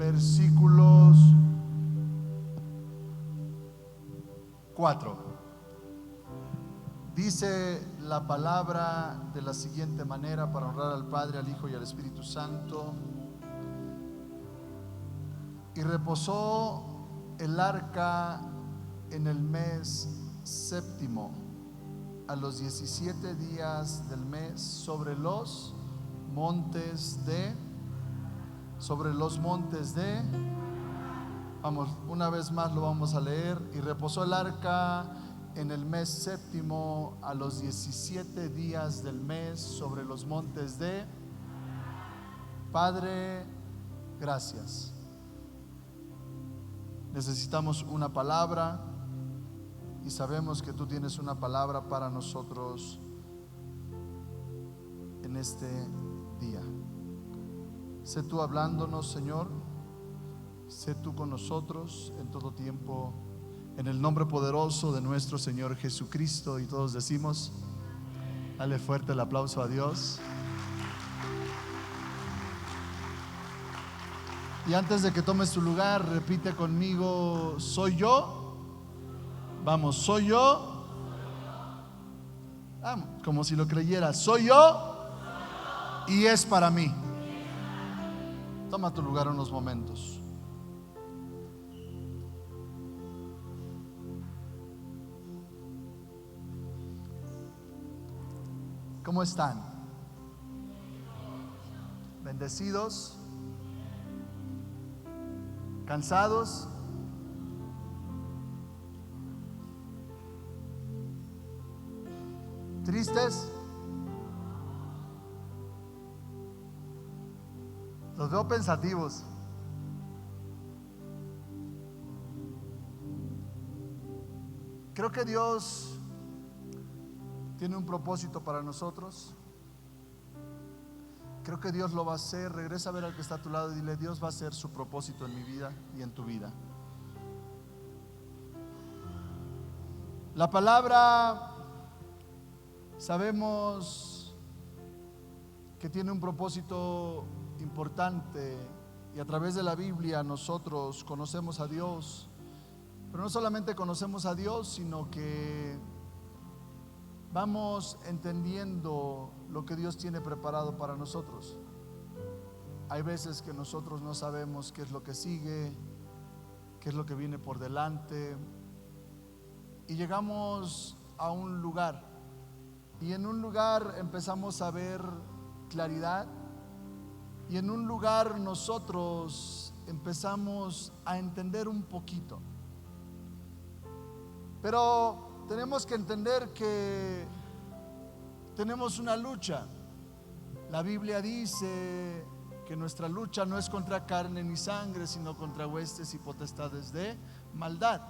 versículos 4. Dice la palabra de la siguiente manera, para honrar al Padre, al Hijo y al Espíritu Santo. Y reposó el arca en el mes séptimo, a los 17 días del mes, sobre los montes de vamos, una vez más lo vamos a leer. Y reposó el arca en el mes séptimo, a los 17 días del mes, sobre los montes de Padre, gracias. Necesitamos una palabra y sabemos que tú tienes una palabra para nosotros en este día. Sé tú hablándonos, Señor. Sé tú con nosotros en todo tiempo, en el nombre poderoso de nuestro Señor Jesucristo. Y todos decimos, dale fuerte el aplauso a Dios. Y antes de que tomes tu lugar, repite conmigo: soy yo. Vamos, soy yo. Como si lo creyeras. Soy yo y es para mí. Toma tu lugar unos momentos. ¿Cómo están? ¿Bendecidos? ¿Cansados? ¿Tristes? Los veo pensativos. Creo que Dios tiene un propósito para nosotros. Creo que Dios lo va a hacer. Regresa a ver al que está a tu lado y dile: Dios va a hacer su propósito en mi vida y en tu vida. La palabra, sabemos que tiene un propósito importante, y a través de la Biblia nosotros conocemos a Dios. Pero no solamente conocemos a Dios, sino que vamos entendiendo lo que Dios tiene preparado para nosotros. Hay veces que nosotros no sabemos qué es lo que sigue, qué es lo que viene por delante, y llegamos a un lugar, y en un lugar empezamos a ver claridad, y en un lugar nosotros empezamos a entender un poquito. Pero tenemos que entender que tenemos una lucha. La Biblia dice que nuestra lucha no es contra carne ni sangre, sino contra huestes y potestades de maldad.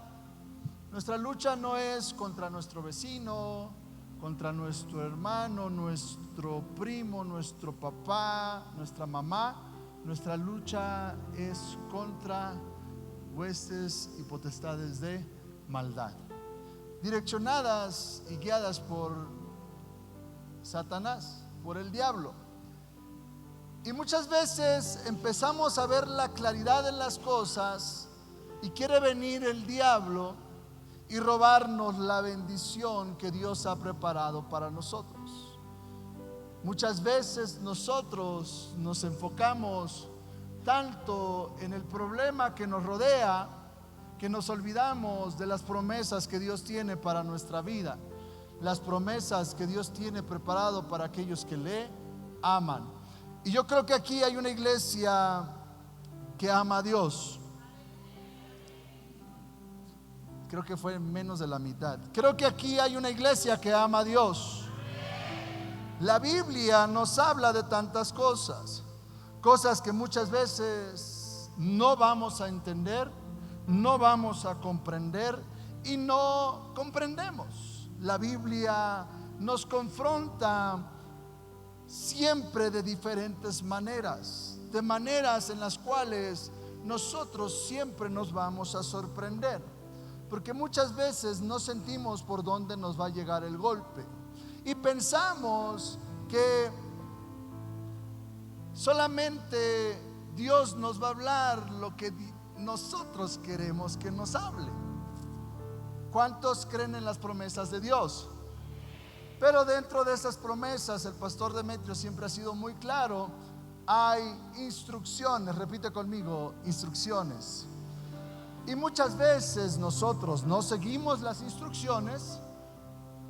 Nuestra lucha no es contra nuestro vecino, contra nuestro hermano, nuestro primo, nuestro papá, nuestra mamá. Nuestra lucha es contra huestes y potestades de maldad, direccionadas y guiadas por Satanás, por el diablo. Y muchas veces empezamos a ver la claridad en las cosas y quiere venir el diablo y robarnos la bendición que Dios ha preparado para nosotros. Muchas veces nosotros nos enfocamos tanto en el problema que nos rodea que nos olvidamos de las promesas que Dios tiene para nuestra vida, las promesas que Dios tiene preparado para aquellos que le aman. Y yo creo que aquí hay una iglesia que ama a Dios. Creo que fue menos de la mitad. Creo que aquí hay una iglesia que ama a Dios. La Biblia nos habla de tantas cosas, cosas que muchas veces no vamos a entender, no vamos a comprender y no comprendemos. La Biblia nos confronta siempre de diferentes maneras, de maneras en las cuales nosotros siempre nos vamos a sorprender, porque muchas veces no sentimos por dónde nos va a llegar el golpe y pensamos que solamente Dios nos va a hablar lo que nosotros queremos que nos hable. ¿Cuántos creen en las promesas de Dios? Pero dentro de esas promesas, el pastor Demetrio siempre ha sido muy claro. Hay instrucciones, repite conmigo, instrucciones. Y muchas veces nosotros no seguimos las instrucciones,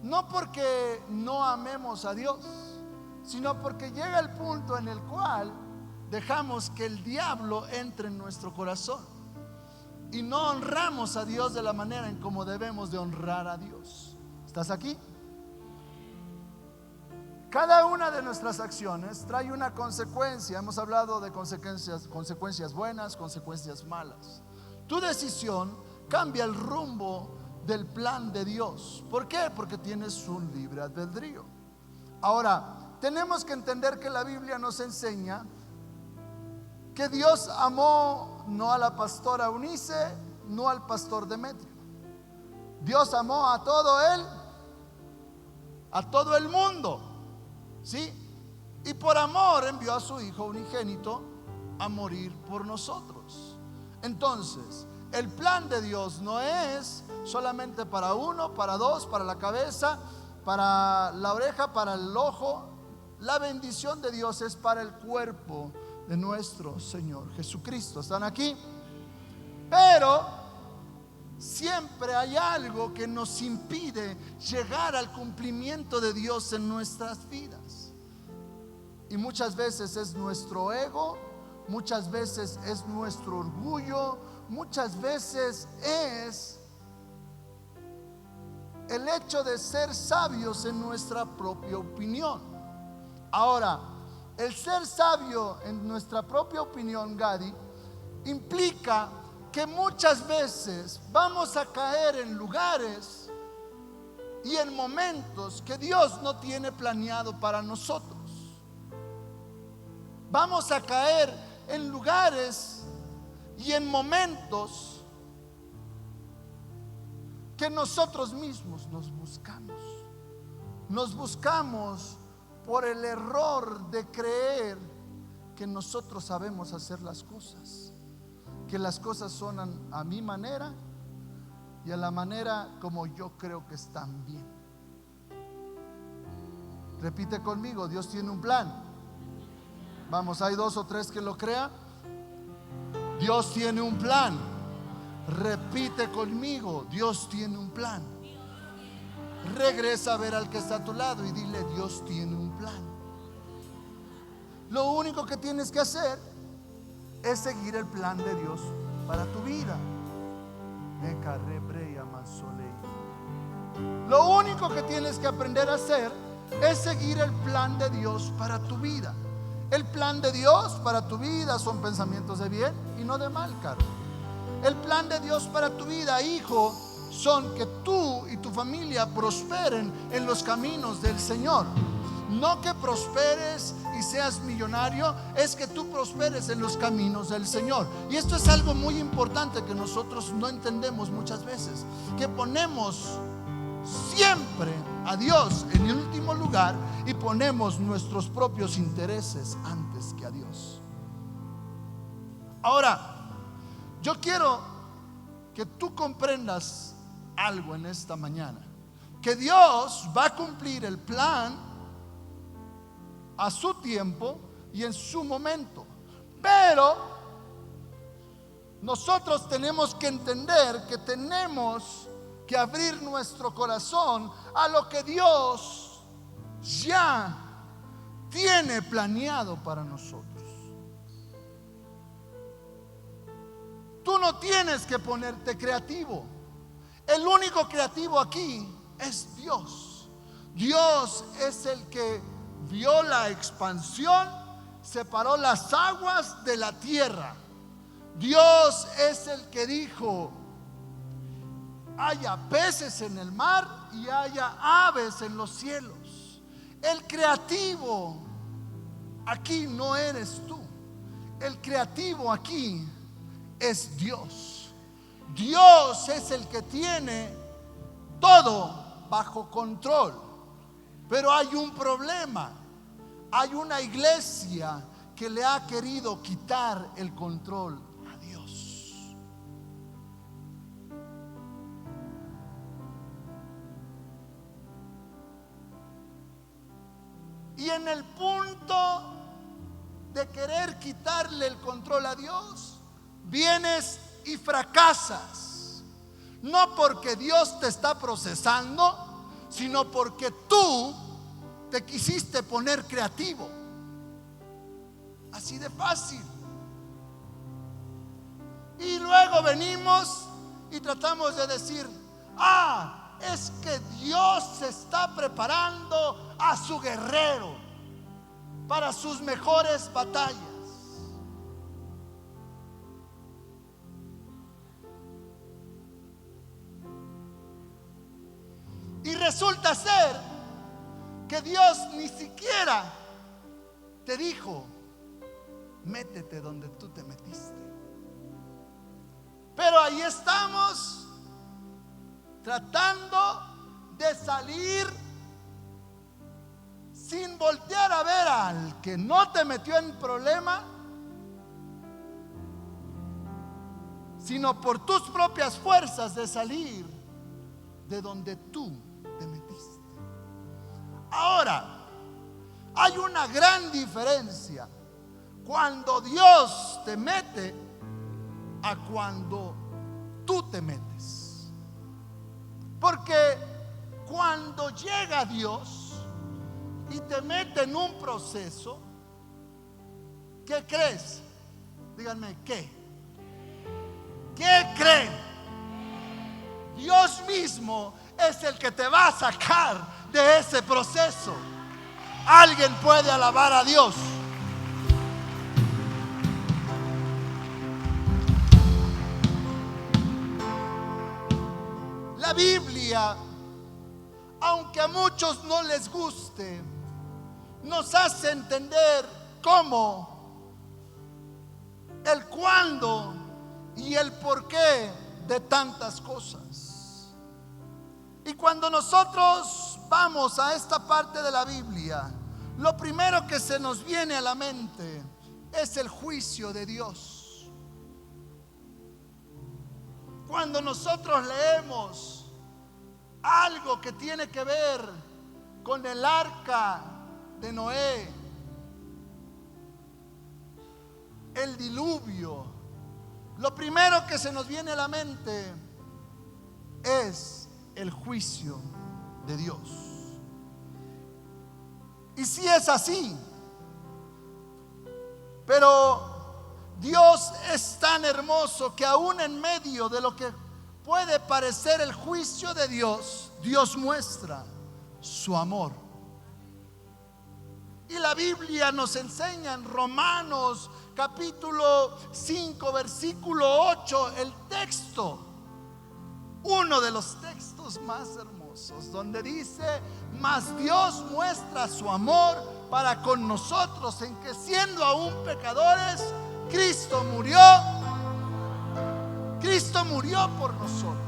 no porque no amemos a Dios, sino porque llega el punto en el cual dejamos que el diablo entre en nuestro corazón y no honramos a Dios de la manera en como debemos de honrar a Dios. ¿Estás aquí? Cada una de nuestras acciones trae una consecuencia. Hemos hablado de consecuencias buenas, consecuencias malas. Tu decisión cambia el rumbo del plan de Dios. ¿Por qué? Porque tienes un libre albedrío. Ahora, tenemos que entender que la Biblia nos enseña que Dios amó no a la pastora Eunice, no al pastor Demetrio. Dios amó a todo el mundo, ¿sí? Y por amor envió a su Hijo unigénito a morir por nosotros. Entonces, el plan de Dios no es solamente para uno, para dos, para la cabeza, para la oreja, para el ojo. La bendición de Dios es para el cuerpo de nuestro Señor Jesucristo. ¿Están aquí? Pero siempre hay algo que nos impide llegar al cumplimiento de Dios en nuestras vidas. Y muchas veces es nuestro ego, muchas veces es nuestro orgullo, muchas veces es el hecho de ser sabios en nuestra propia opinión. Ahora, el ser sabio en nuestra propia opinión, Gadi, implica que muchas veces vamos a caer en lugares y en momentos que Dios no tiene planeado para nosotros. Vamos a caer en lugares y en momentos que nosotros mismos nos buscamos. Nos buscamos por el error de creer que nosotros sabemos hacer las cosas, que las cosas son a mi manera y a la manera como yo creo que están bien. Repite conmigo, Dios tiene un plan. Vamos, hay dos o tres que lo crean. Dios tiene un plan. Repite conmigo, Dios tiene un plan. Regresa a ver al que está a tu lado y dile, Dios tiene un plan. Lo único que tienes que hacer es seguir el plan de Dios para tu vida. Lo único que tienes que aprender a hacer es seguir el plan de Dios para tu vida. El plan de Dios para tu vida son pensamientos de bien y no de mal, caro. El plan de Dios para tu vida, hijo, son que tú y tu familia prosperen en los caminos del Señor. No que prosperes y seas millonario, es que tú prosperes en los caminos del Señor. Y esto es algo muy importante que nosotros no entendemos muchas veces, que ponemos siempre a Dios en el último lugar y ponemos nuestros propios intereses antes que a Dios. Ahora, yo quiero que tú comprendas algo en esta mañana, que Dios va a cumplir el plan a su tiempo y en su momento, pero nosotros tenemos que entender que tenemos que abrir nuestro corazón a lo que Dios ya tiene planeado para nosotros. Tú no tienes que ponerte creativo. El único creativo aquí es Dios. Dios es el que vio la expansión, separó las aguas de la tierra. Dios es el que dijo: haya peces en el mar y haya aves en los cielos. El creativo aquí no eres tú. El creativo aquí es Dios. Dios es el que tiene todo bajo control. Pero hay un problema. Hay una iglesia que le ha querido quitar el control a Dios. Y en el punto de querer quitarle el control a Dios, vienes y fracasas. No porque Dios te está procesando, sino porque tú te quisiste poner creativo. Así de fácil. Y luego venimos y tratamos de decir: es que Dios se está preparando a su guerrero para sus mejores batallas. Y resulta ser que Dios ni siquiera te dijo: métete donde tú te metiste. Pero ahí estamos tratando de salir sin voltear a ver al que no te metió en problema, sino por tus propias fuerzas de salir de donde tú te metiste. Ahora, hay una gran diferencia cuando Dios te mete a cuando tú te metes. Porque cuando llega Dios y te mete en un proceso, ¿qué crees? Díganme, ¿qué? ¿Qué creen? Dios mismo es el que te va a sacar de ese proceso. Alguien puede alabar a Dios. La Biblia, aunque a muchos no les guste, nos hace entender cómo, el cuándo y el porqué de tantas cosas. Y cuando nosotros vamos a esta parte de la Biblia, lo primero que se nos viene a la mente es el juicio de Dios. Cuando nosotros leemos algo que tiene que ver con el arca de Noé, el diluvio, lo primero que se nos viene a la mente es el juicio de Dios. Y sí es así, pero Dios es tan hermoso que aún en medio de lo que puede parecer el juicio de Dios, Dios muestra su amor. Y la Biblia nos enseña en Romanos capítulo 5 versículo 8 el texto, uno de los textos más hermosos, donde dice: mas Dios muestra su amor para con nosotros en que, siendo aún pecadores, Cristo murió por nosotros.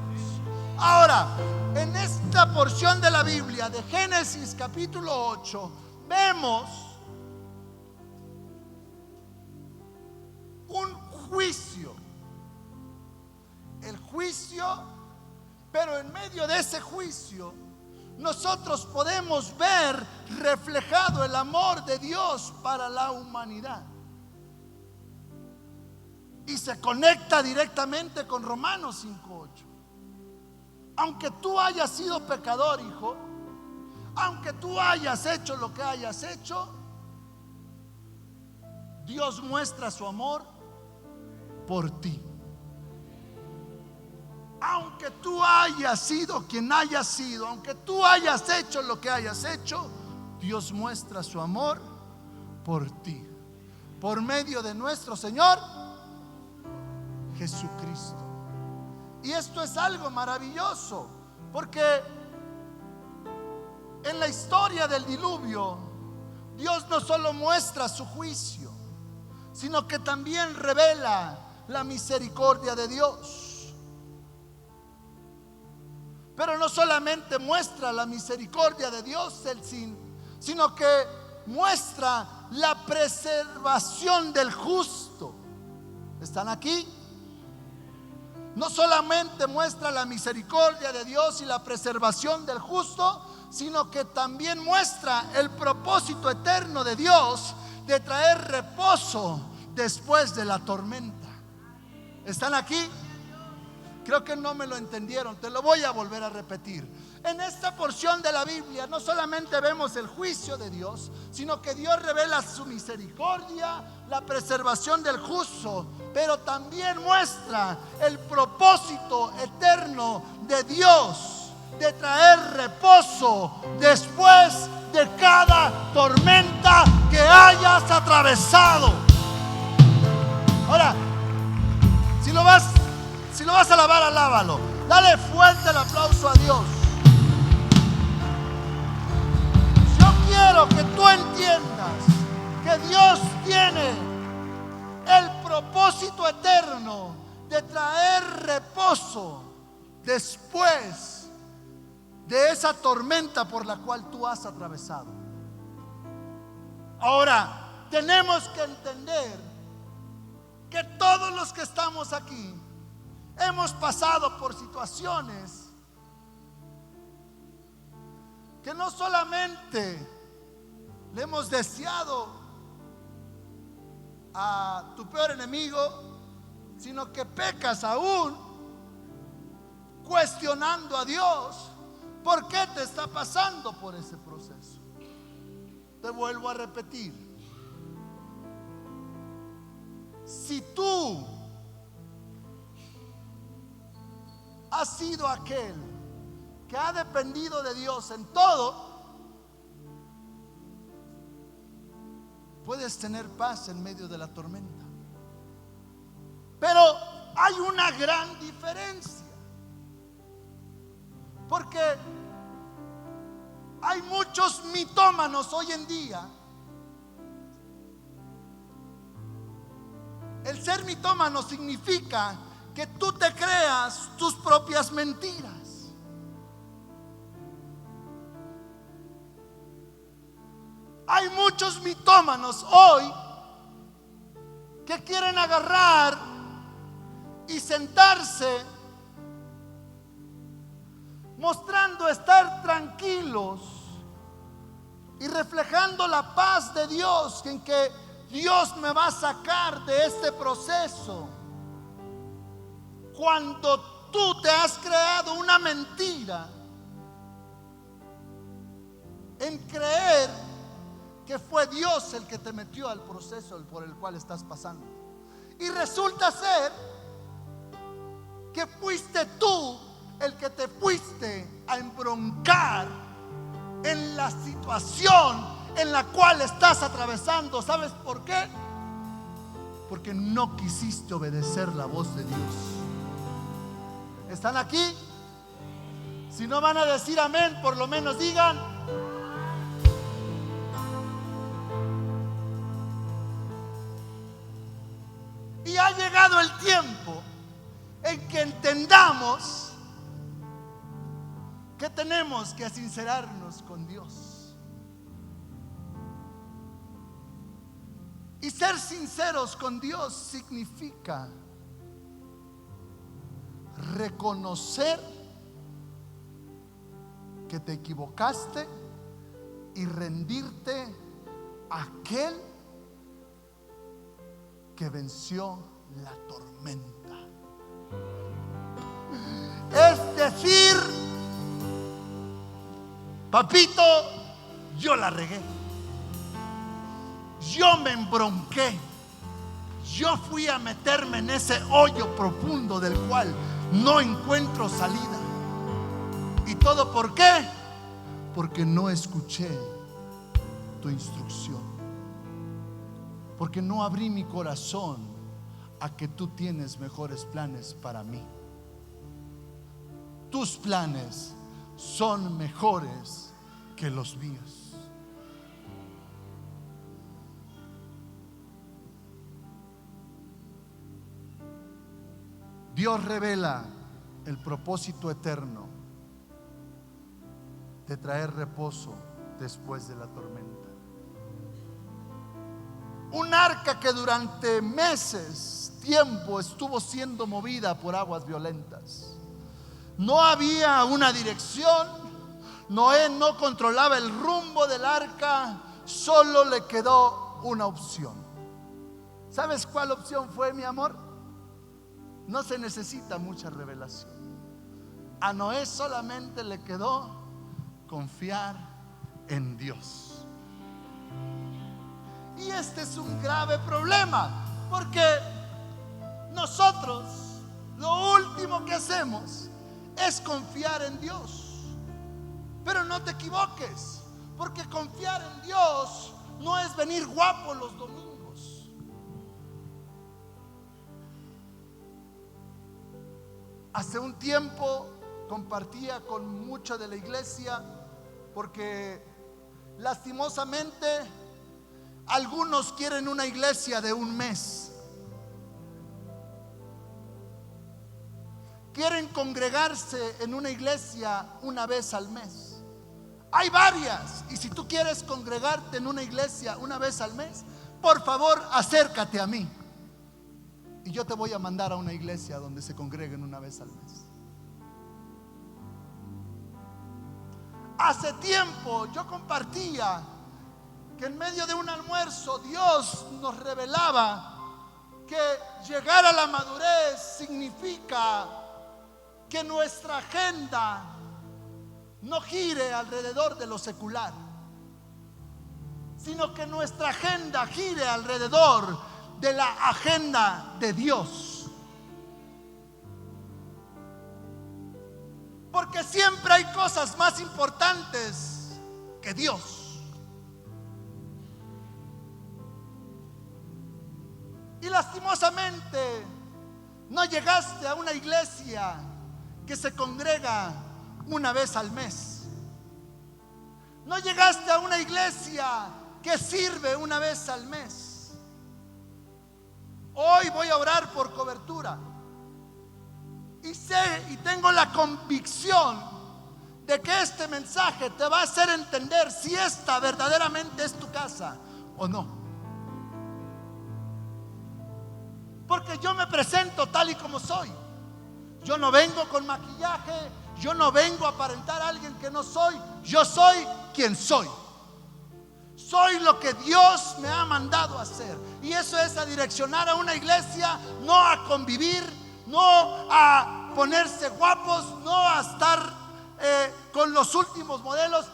Ahora, en esta porción de la Biblia de Génesis capítulo 8, vemos un juicio. El juicio, pero en medio de ese juicio nosotros podemos ver reflejado el amor de Dios para la humanidad. Y se conecta directamente con Romanos 5:8. Aunque tú hayas sido pecador, hijo, aunque tú hayas hecho lo que hayas hecho, Dios muestra su amor por ti. Aunque tú hayas sido quien hayas sido, aunque tú hayas hecho lo que hayas hecho, Dios muestra su amor por ti, por medio de nuestro Señor Jesucristo. Y esto es algo maravilloso, porque en la historia del diluvio, Dios no solo muestra su juicio, sino que también revela la misericordia de Dios. Pero no solamente muestra la misericordia de Dios, sino que muestra la preservación del justo. ¿Están aquí? No solamente muestra la misericordia de Dios y la preservación del justo, sino que también muestra el propósito eterno de Dios de traer reposo después de la tormenta. ¿Están aquí? Creo que no me lo entendieron, te lo voy a volver a repetir. En esta porción de la Biblia no solamente vemos el juicio de Dios, sino que Dios revela su misericordia, la preservación del justo, pero también muestra el propósito eterno de Dios de traer reposo después de cada tormenta que hayas atravesado. Ahora, si lo vas a alabar, alábalo. Dale fuerte el aplauso a Dios. Quiero que tú entiendas que Dios tiene el propósito eterno de traer reposo después de esa tormenta por la cual tú has atravesado. Ahora, tenemos que entender que todos los que estamos aquí hemos pasado por situaciones que no solamente le hemos deseado a tu peor enemigo, sino que pecas aún cuestionando a Dios. ¿Por qué te está pasando por ese proceso? Te vuelvo a repetir. Si tú has sido aquel que ha dependido de Dios en todo, puedes tener paz en medio de la tormenta. Pero hay una gran diferencia, porque hay muchos mitómanos hoy en día. El ser mitómano significa que tú te creas tus propias mentiras. Hay muchos mitómanos hoy que quieren agarrar y sentarse mostrando estar tranquilos y reflejando la paz de Dios, en que Dios me va a sacar de este proceso, cuando tú te has creado una mentira en creer que fue Dios el que te metió al proceso por el cual estás pasando. Y resulta ser que fuiste tú el que te fuiste a embroncar en la situación en la cual estás atravesando. ¿Sabes por qué? Porque no quisiste obedecer la voz de Dios. ¿Están aquí? Si no van a decir amén, por lo menos digan. Y ha llegado el tiempo en que entendamos que tenemos que sincerarnos con Dios. Y ser sinceros con Dios significa reconocer que te equivocaste y rendirte a aquel que venció la tormenta. Es decir, papito, yo la regué, yo me embronqué, yo fui a meterme en ese hoyo profundo del cual no encuentro salida. ¿Y todo por qué? Porque no escuché tu instrucción, porque no abrí mi corazón a que tú tienes mejores planes para mí. Tus planes son mejores que los míos. Dios revela el propósito eterno de traer reposo después de la tormenta. Un arca que durante meses, tiempo, estuvo siendo movida por aguas violentas. No había una dirección. Noé no controlaba el rumbo del arca. Solo le quedó una opción. ¿Sabes cuál opción fue, mi amor? No se necesita mucha revelación. A Noé solamente le quedó confiar en Dios. Y este es un grave problema, porque nosotros lo último que hacemos es confiar en Dios. Pero no te equivoques, porque confiar en Dios no es venir guapo los domingos. Hace un tiempo compartía con mucha de la iglesia, porque lastimosamente algunos quieren una iglesia de un mes. Quieren congregarse en una iglesia una vez al mes. Hay varias, y si tú quieres congregarte en una iglesia una vez al mes, por favor acércate a mí y yo te voy a mandar a una iglesia donde se congreguen una vez al mes. Hace tiempo yo compartía que en medio de un almuerzo Dios nos revelaba que llegar a la madurez significa que nuestra agenda no gire alrededor de lo secular, sino que nuestra agenda gire alrededor de la agenda de Dios. Porque siempre hay cosas más importantes que Dios. Y lastimosamente no llegaste a una iglesia que se congrega una vez al mes. No llegaste a una iglesia que sirve una vez al mes. Hoy voy a orar por cobertura. Y sé y tengo la convicción de que este mensaje te va a hacer entender si esta verdaderamente es tu casa o no. Porque yo me presento tal y como soy. Yo no vengo con maquillaje, yo no vengo a aparentar a alguien que no soy. Yo soy quien soy. Soy lo que Dios me ha mandado a hacer. Y eso es a direccionar a una iglesia, no a convivir, no a ponerse guapos, no a estar con los últimos modelos.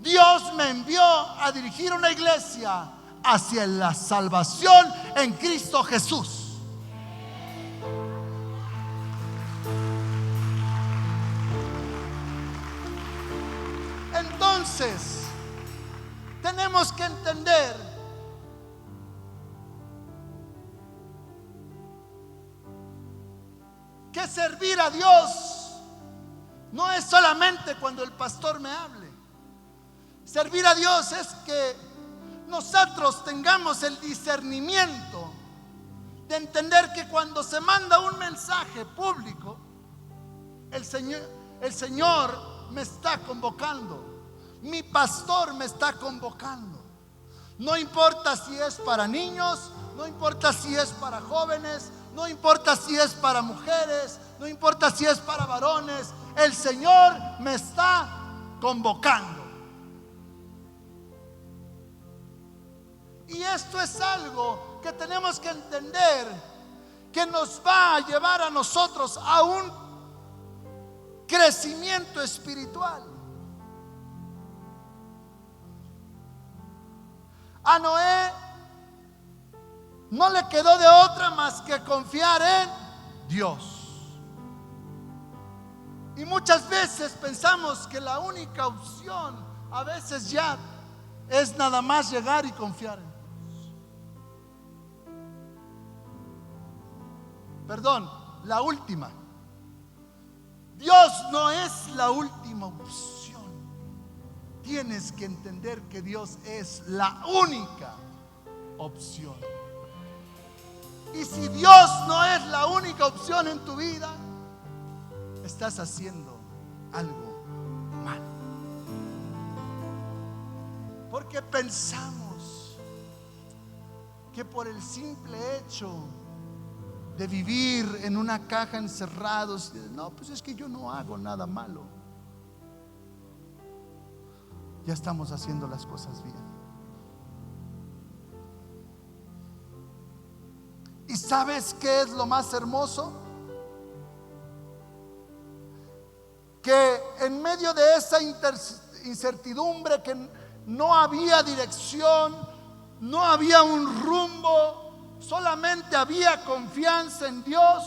Dios me envió a dirigir una iglesia hacia la salvación en Cristo Jesús. Entonces, tenemos que entender que servir a Dios no es solamente cuando el pastor me hable. Servir a Dios es que nosotros tengamos el discernimiento de entender que cuando se manda un mensaje público, el Señor me está convocando. Mi pastor me está convocando. No importa si es para niños, no importa si es para jóvenes, no importa si es para mujeres, no importa si es para varones. El Señor me está convocando. Y esto es algo que tenemos que entender, que nos va a llevar a nosotros a un crecimiento espiritual. A Noé no le quedó de otra más que confiar en Dios. Y muchas veces pensamos que la única opción a veces ya es nada más llegar y confiar en Dios. Perdón, la última. Dios no es la última opción. Tienes que entender que Dios es la única opción. Y si Dios no es la única opción en tu vida, estás haciendo algo mal. Porque pensamos que por el simple hecho de vivir en una caja encerrados, no, pues es que yo no hago nada malo, ya estamos haciendo las cosas bien. ¿Y sabes qué es lo más hermoso? Que en medio de esa incertidumbre, que no había dirección, no había un rumbo, solamente había confianza en Dios,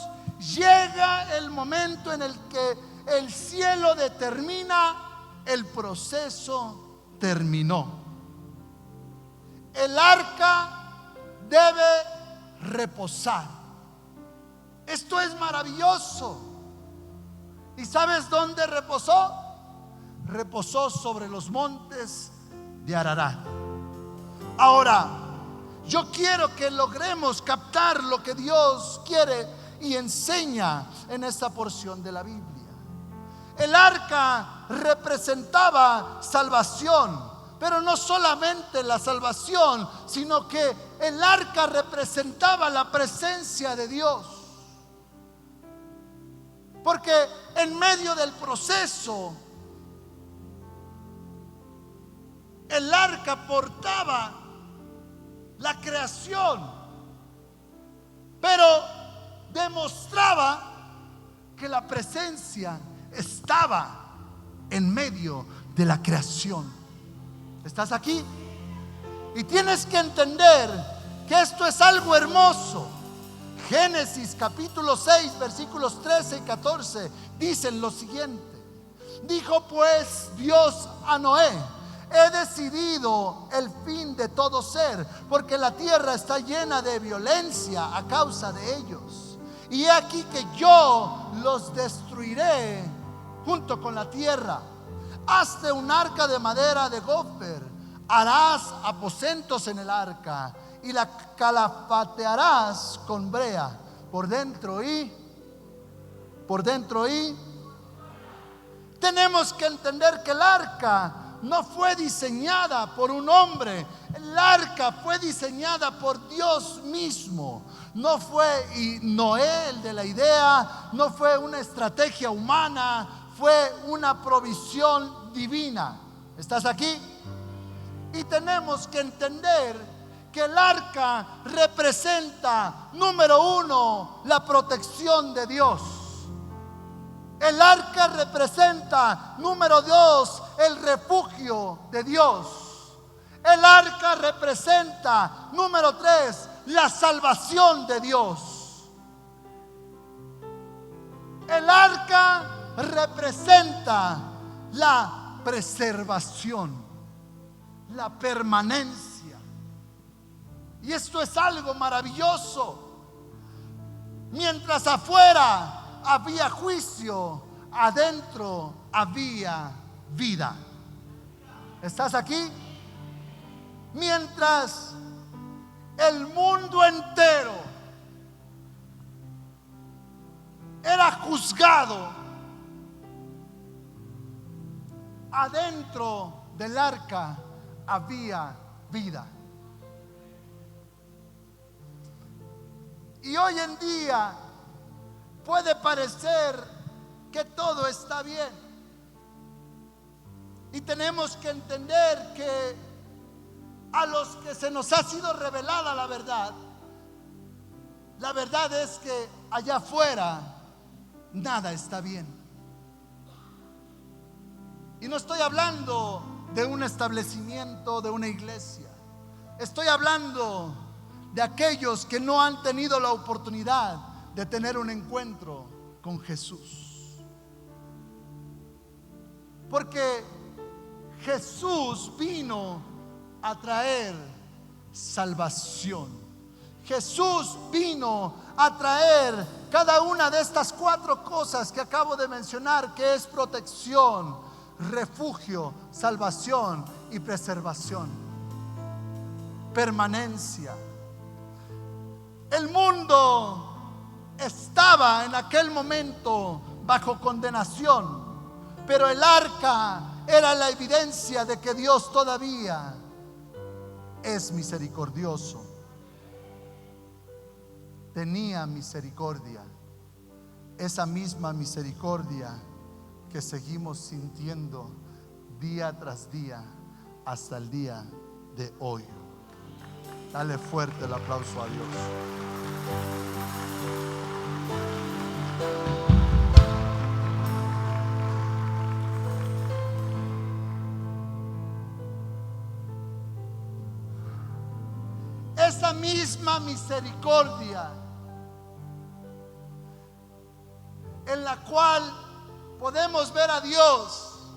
llega el momento en el que el cielo determina: el proceso terminó. El arca debe reposar. Esto es maravilloso. ¿Y sabes dónde reposó? Reposó sobre los montes de Ararat. Ahora, yo quiero que logremos captar lo que Dios quiere y enseña en esta porción de la Biblia. El arca representaba salvación, pero no solamente la salvación, sino que el arca representaba la presencia de Dios. Porque en medio del proceso, el arca portaba la creación, pero demostraba que la presencia estaba en medio de la creación. ¿Estás aquí? Y tienes que entender que esto es algo hermoso. Génesis capítulo 6 versículos 13 y 14 dicen lo siguiente: dijo pues Dios a Noé: he decidido el fin de todo ser, porque la tierra está llena de violencia a causa de ellos. Y he aquí que yo los destruiré junto con la tierra. Hazte un arca de madera de gofer, harás aposentos en el arca y la calafatearás con brea por dentro y tenemos que entender que el arca no fue diseñada por un hombre. El arca fue diseñada por Dios mismo. No fue Noé el de la idea, no fue una estrategia humana, fue una provisión divina. ¿Estás aquí? Y tenemos que entender que el arca representa, número uno, la protección de Dios. El arca representa, número dos, el refugio de Dios. El arca representa, número tres, la salvación de Dios. El arca representa la preservación, la permanencia. Y esto es algo maravilloso. Mientras afuera había juicio, adentro había vida. ¿Estás aquí? Mientras el mundo entero era juzgado, adentro del arca había vida. Y hoy en día puede parecer que todo está bien, y tenemos que entender que a los que se nos ha sido revelada la verdad es que allá afuera nada está bien. Y no estoy hablando de un establecimiento, de una iglesia. Estoy hablando de aquellos que no han tenido la oportunidad de tener un encuentro con Jesús. Porque Jesús vino a traer salvación. Jesús vino a traer cada una de estas cuatro cosas que acabo de mencionar, que es protección, refugio, salvación y preservación. Permanencia. El mundo estaba en aquel momento bajo condenación, pero el arca era la evidencia de que Dios todavía es misericordioso. tenía misericordia. Esa misma misericordia que seguimos sintiendo día tras día hasta el día de hoy. Dale fuerte el aplauso a Dios. Esa misma misericordia en la cual podemos ver a Dios,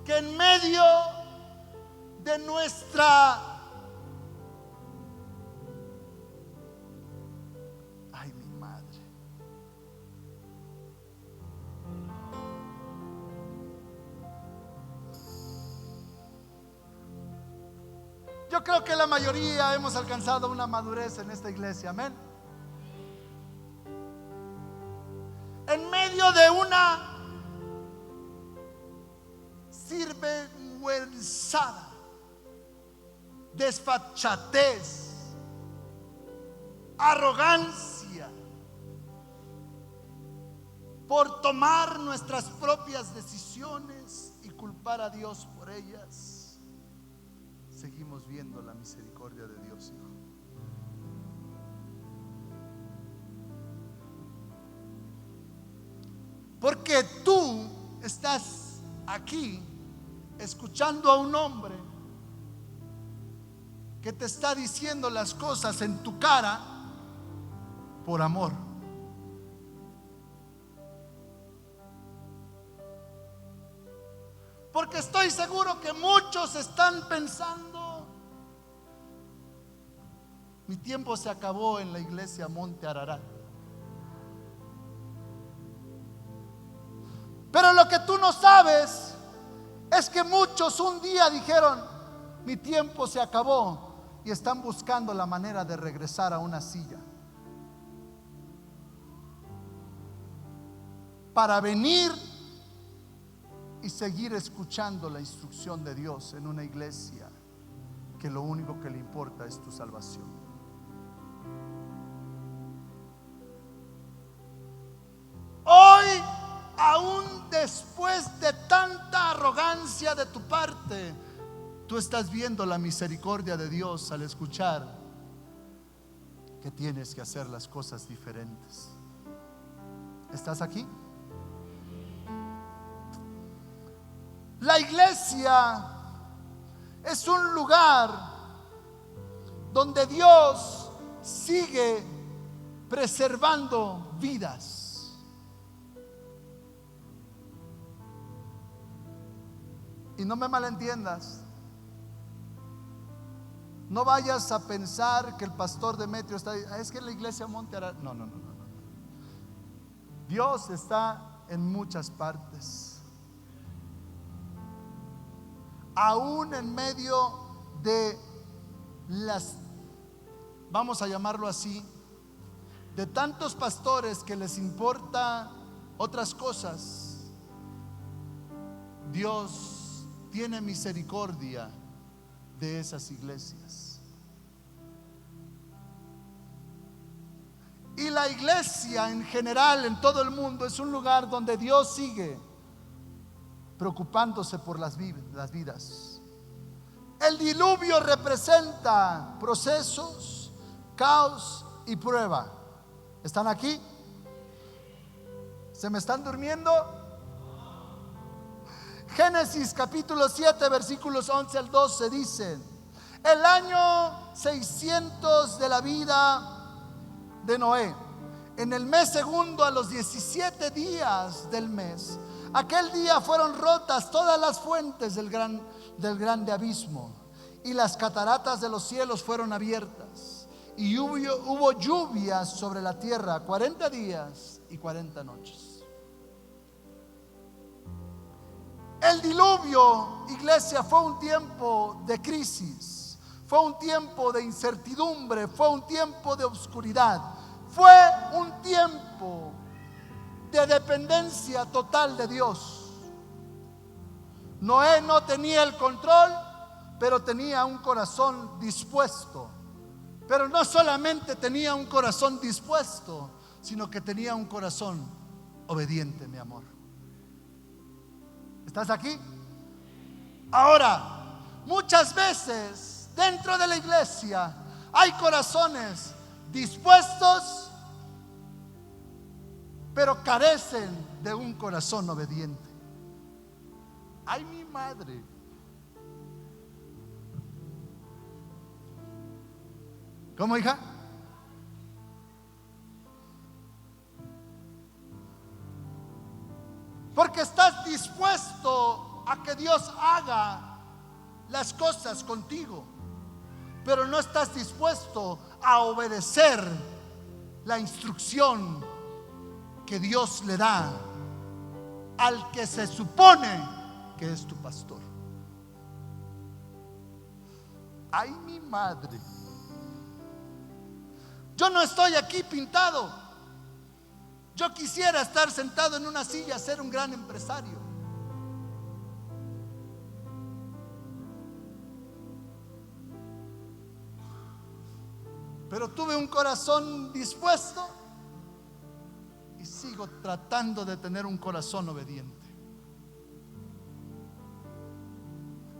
que en medio de mi madre, yo creo que la mayoría hemos alcanzado una madurez en esta iglesia, amén. En medio de una sinvergüenzada, desfachatez, arrogancia, por tomar nuestras propias decisiones y culpar a Dios por ellas, seguimos viendo la misericordia de Dios, hijo. Porque tú estás aquí escuchando a un hombre que te está diciendo las cosas en tu cara por amor. Porque estoy seguro que muchos están pensando: mi tiempo se acabó en la iglesia Monte Ararat. Pero lo que tú no sabes es que muchos un día dijeron: mi tiempo se acabó, y están buscando la manera de regresar a una silla para venir y seguir escuchando la instrucción de Dios en una iglesia que lo único que le importa es tu salvación. Hoy, aún después de tanta arrogancia de tu parte, tú estás viendo la misericordia de Dios al escuchar que tienes que hacer las cosas diferentes. ¿Estás aquí? La iglesia es un lugar donde Dios sigue preservando vidas. Y no me malentiendas, no vayas a pensar que el pastor Demetrio está, es que la iglesia Monte Ararat. No. Dios está en muchas partes. Aún en medio de las, vamos a llamarlo así, de tantos pastores que les importa otras cosas, Dios tiene misericordia de esas iglesias. Y la iglesia en general en todo el mundo es un lugar donde Dios sigue preocupándose por las vidas. El diluvio representa procesos, caos y prueba. ¿Están aquí? ¿Se me están durmiendo? Génesis capítulo 7 versículos 11 al 12 dice: el año 600 de la vida de Noé, en el mes segundo, a los 17 días del mes, aquel día fueron rotas todas las fuentes del grande abismo, y las cataratas de los cielos fueron abiertas, y hubo lluvias sobre la tierra 40 días y 40 noches. El diluvio, iglesia, fue un tiempo de crisis, fue un tiempo de incertidumbre, fue un tiempo de oscuridad, fue un tiempo de dependencia total de Dios. Noé no tenía el control, pero tenía un corazón dispuesto Pero no solamente tenía un corazón dispuesto, sino que tenía un corazón obediente, mi amor. ¿Estás aquí? Ahora, muchas veces dentro de la iglesia hay corazones dispuestos, pero carecen de un corazón obediente. Ay, mi madre. ¿Cómo, hija? Porque estás dispuesto a que Dios haga las cosas contigo, pero no estás dispuesto a obedecer la instrucción que Dios le da al que se supone que es tu pastor. Ay, mi madre. Yo no estoy aquí pintado. Yo quisiera estar sentado en una silla, ser un gran empresario. Pero tuve un corazón dispuesto y sigo tratando de tener un corazón obediente.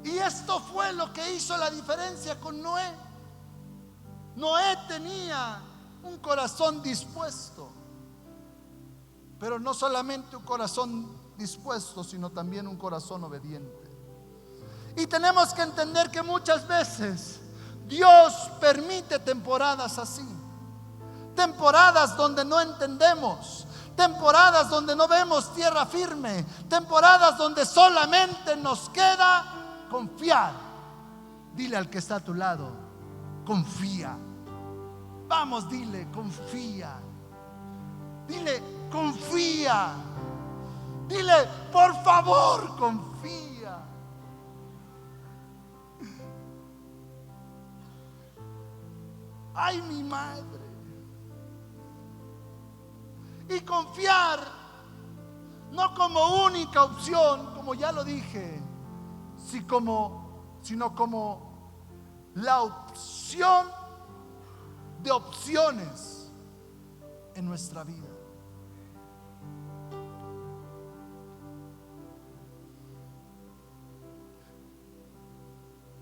Y esto fue lo que hizo la diferencia con Noé. Noé tenía un corazón dispuesto, pero no solamente un corazón dispuesto, sino también un corazón obediente. Y tenemos que entender que muchas veces Dios permite temporadas así, temporadas donde no entendemos, temporadas donde no vemos tierra firme, temporadas donde solamente nos queda confiar. Dile al que está a tu lado: confía. Vamos, dile: confía. Dile: confía. Dile: por favor, confía. Ay, mi madre. Y confiar no como única opción, como ya lo dije, sino como la opción de opciones en nuestra vida.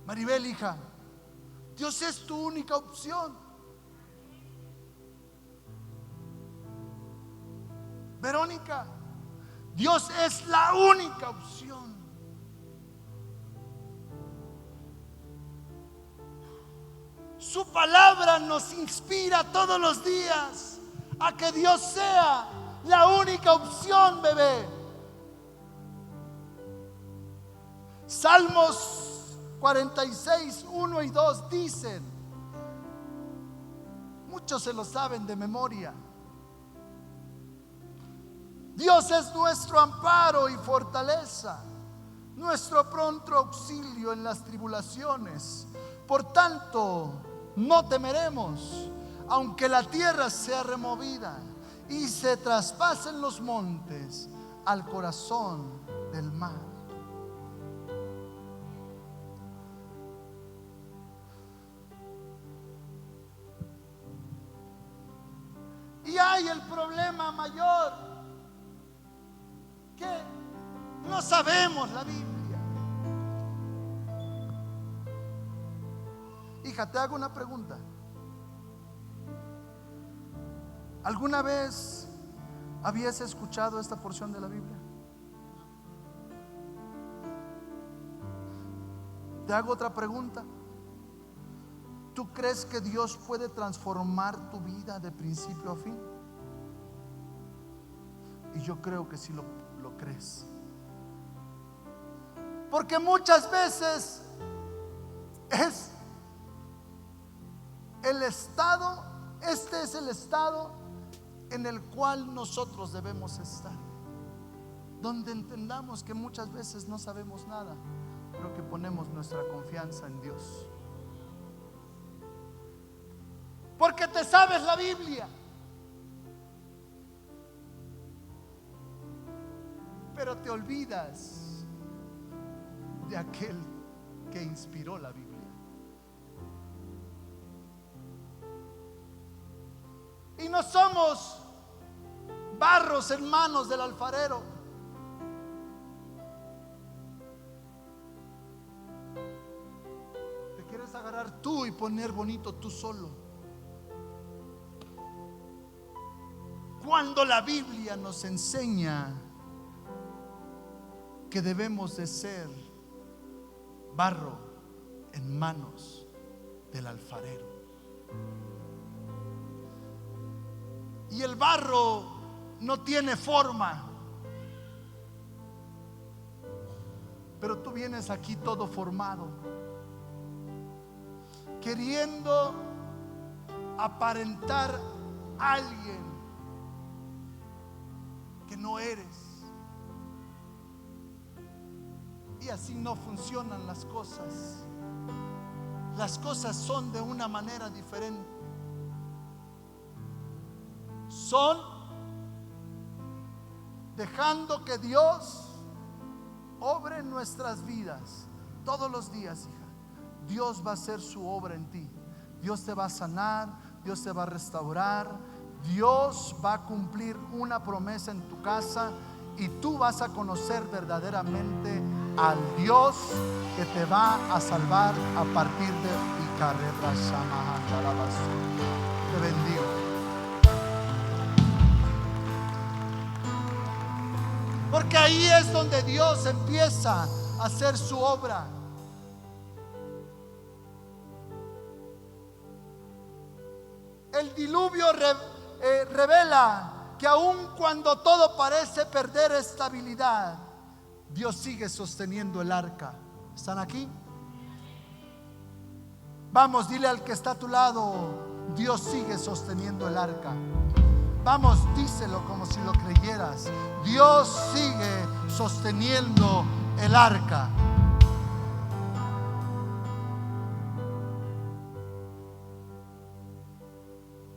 Maribel, hija, Dios es tu única opción. Verónica, Dios es la única opción. Su palabra nos inspira todos los días a que Dios sea la única opción, bebé. Salmos 46, 1 y 2 dicen, muchos se lo saben de memoria: Dios es nuestro amparo y fortaleza, nuestro pronto auxilio en las tribulaciones. Por tanto, no temeremos, aunque la tierra sea removida y se traspasen los montes al corazón del mar. Y hay el problema mayor, que no sabemos la Biblia. Hija, te hago una pregunta. ¿Alguna vez habías escuchado esta porción de la Biblia? Te hago otra pregunta. ¿Tú crees que Dios puede transformar tu vida de principio a fin? Y yo creo que sí lo crees. Porque muchas veces es el estado, este es el estado en el cual nosotros debemos estar, donde entendamos que muchas veces no sabemos nada, pero que ponemos nuestra confianza en Dios. Porque te sabes la Biblia, pero te olvidas de aquel que inspiró la Biblia. no somos barros en manos del alfarero. Te quieres agarrar tú y poner bonito tú solo, cuando la Biblia nos enseña que debemos de ser barro en manos del alfarero. Y el barro no tiene forma, pero tú vienes aquí todo formado, queriendo aparentar a alguien que no eres. Y así no funcionan las cosas. Las cosas son de una manera diferente. Son dejando que Dios obre en nuestras vidas todos los días, hija. Dios va a hacer su obra en ti. Dios te va a sanar, Dios te va a restaurar, Dios va a cumplir una promesa en tu casa, y tú vas a conocer verdaderamente al Dios que te va a salvar a partir de Icarrera Shama. Te bendigo. Porque ahí es donde Dios empieza a hacer su obra. El diluvio revela que aun cuando todo parece perder estabilidad, Dios sigue sosteniendo el arca. ¿Están aquí? Vamos, dile al que está a tu lado: Dios sigue sosteniendo el arca. Vamos, díselo como si lo creyeras: Dios sigue sosteniendo el arca.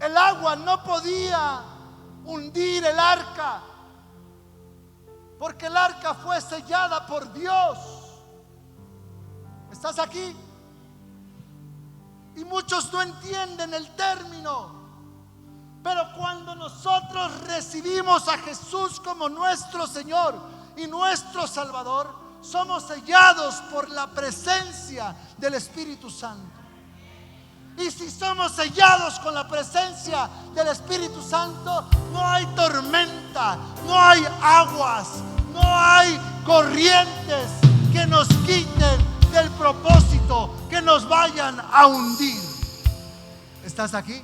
El agua no podía hundir el arca, porque el arca fue sellada por Dios. ¿Estás aquí? Y muchos no entienden el término, pero cuando nosotros recibimos a Jesús como nuestro Señor y nuestro Salvador, somos sellados por la presencia del Espíritu Santo. Y si somos sellados con la presencia del Espíritu Santo, no hay tormenta, no hay aguas, no hay corrientes que nos quiten del propósito, que nos vayan a hundir. ¿Estás aquí?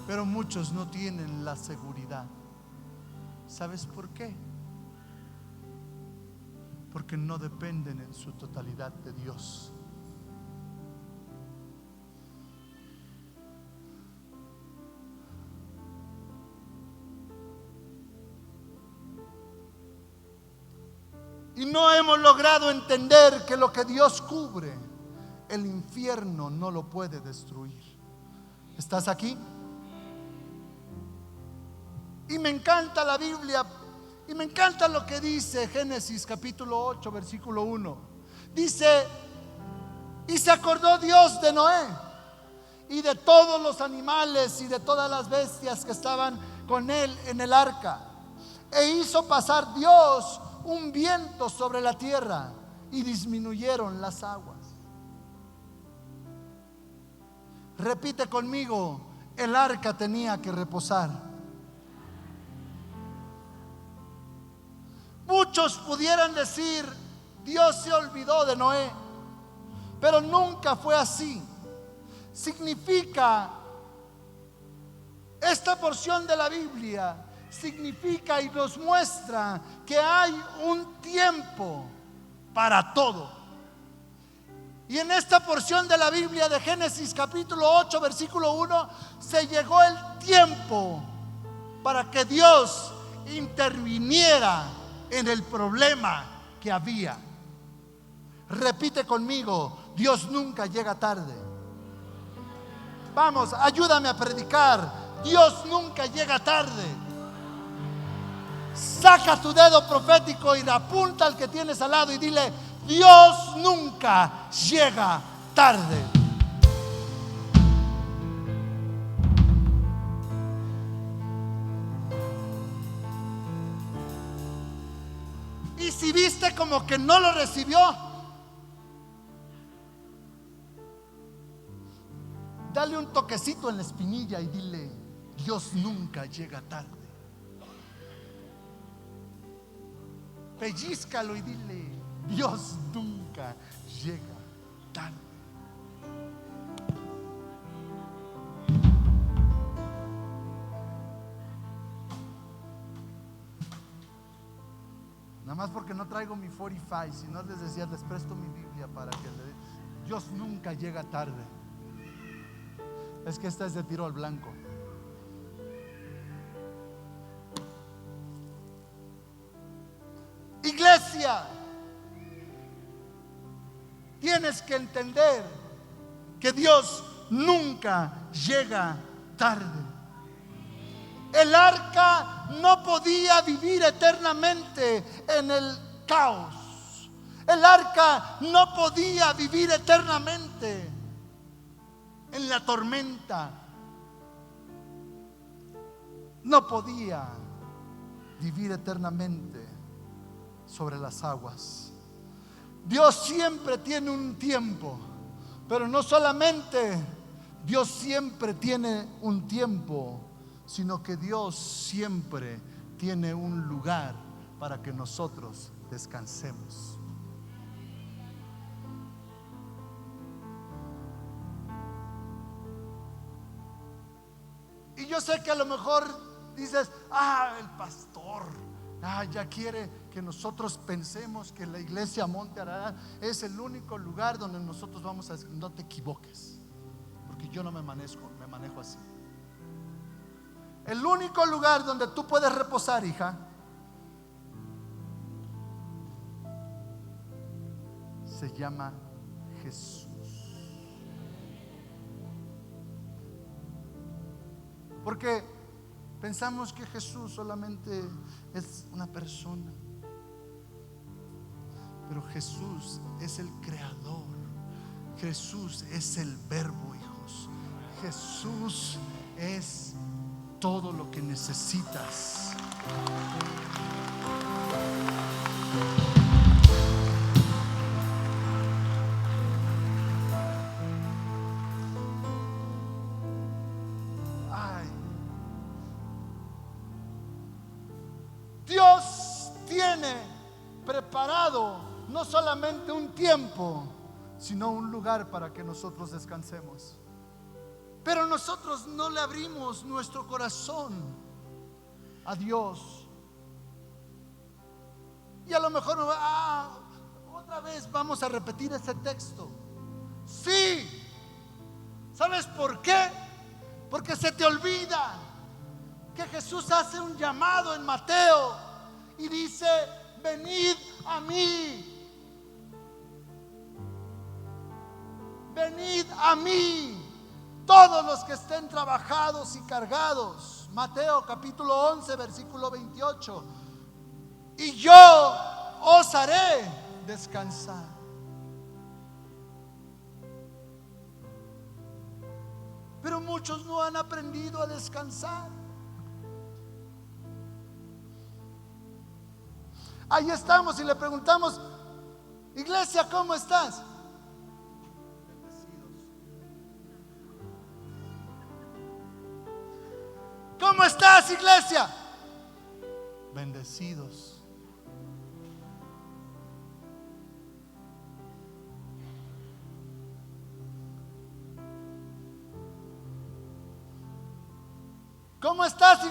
Pero muchos no tienen la seguridad. ¿Sabes por qué? Porque no dependen en su totalidad de Dios. Y no hemos logrado entender que lo que Dios cubre, el infierno no lo puede destruir. ¿Estás aquí? Y me encanta la Biblia, y me encanta lo que dice Génesis capítulo 8 versículo 1. Dice: y se acordó Dios de Noé y de todos los animales y de todas las bestias que estaban con él en el arca, e hizo pasar Dios un viento sobre la tierra, y disminuyeron las aguas. Repite conmigo: el arca tenía que reposar. Muchos pudieran decir: Dios se olvidó de Noé, pero nunca fue así. Significa, esta porción de la Biblia significa y nos muestra que hay un tiempo para todo. Y en esta porción de la Biblia de Génesis capítulo 8 versículo 1, se llegó el tiempo para que Dios interviniera en el problema que había. Repite conmigo: Dios nunca llega tarde. Vamos, ayúdame a predicar: Dios nunca llega tarde. Saca tu dedo profético y apunta al que tienes al lado y dile: Dios nunca llega tarde. Y si viste como que no lo recibió, dale un toquecito en la espinilla y dile: Dios nunca llega tarde. Pellízcalo y dile: Dios nunca llega tarde. Nada más porque no traigo mi 45, si no les decía, les presto mi Biblia para que le... Dios nunca llega tarde. Es que esta es de tiro al blanco. Iglesia, tienes que entender que Dios nunca llega tarde. El arca no podía vivir eternamente en el caos. El arca no podía vivir eternamente en la tormenta. No podía vivir eternamente sobre las aguas. Dios siempre tiene un tiempo, pero no solamente Dios siempre tiene un tiempo, sino que Dios siempre tiene un lugar para que nosotros descansemos. Y yo sé que a lo mejor dices: el pastor ya quiere que nosotros pensemos que la iglesia Monte Ararat es el único lugar donde nosotros vamos a decir. No te equivoques, porque yo no me manejo así. El único lugar donde tú puedes reposar, hija, se llama Jesús. Porque pensamos que Jesús solamente es una persona, pero Jesús es el creador. Jesús es el verbo, hijos. Jesús es todo lo que necesitas. Dios tiene preparado no solamente un tiempo, sino un lugar para que nosotros descansemos. Pero nosotros no le abrimos nuestro corazón a Dios. Y a lo mejor otra vez vamos a repetir ese texto. Sí. ¿Sabes por qué? Porque se te olvida que Jesús hace un llamado en Mateo y dice: venid a mí. Venid a mí todos los que estén trabajados y cargados. Mateo capítulo 11 versículo 28. Y yo os haré descansar. Pero muchos no han aprendido a descansar. Ahí estamos y le preguntamos: iglesia, ¿cómo estás? ¿Cómo estás, iglesia? Bendecidos. ¿Cómo estás?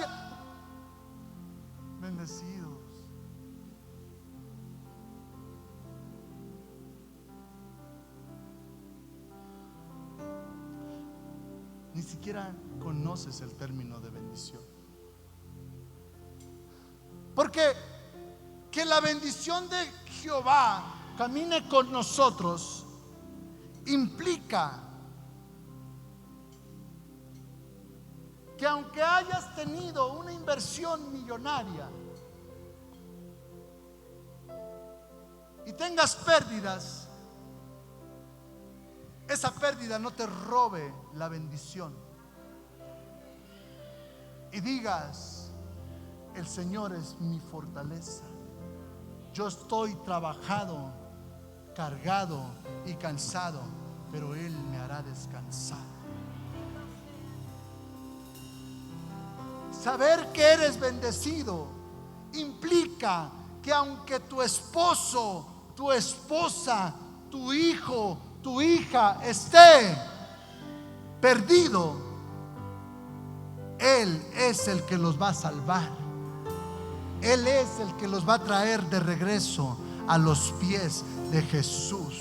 Bendecidos. Ni siquiera conoces el término de bendición. Porque que la bendición de Jehová camine con nosotros implica que aunque hayas tenido una inversión millonaria y tengas pérdidas, esa pérdida no te robe la bendición. Y digas: el Señor es mi fortaleza. yo estoy trabajado, cargado y cansado, pero Él me hará descansar. Saber que eres bendecido implica que aunque tu esposo, tu esposa, tu hijo, tu hija esté perdido, Él es el que los va a salvar. Él es el que los va a traer de regreso a los pies de Jesús.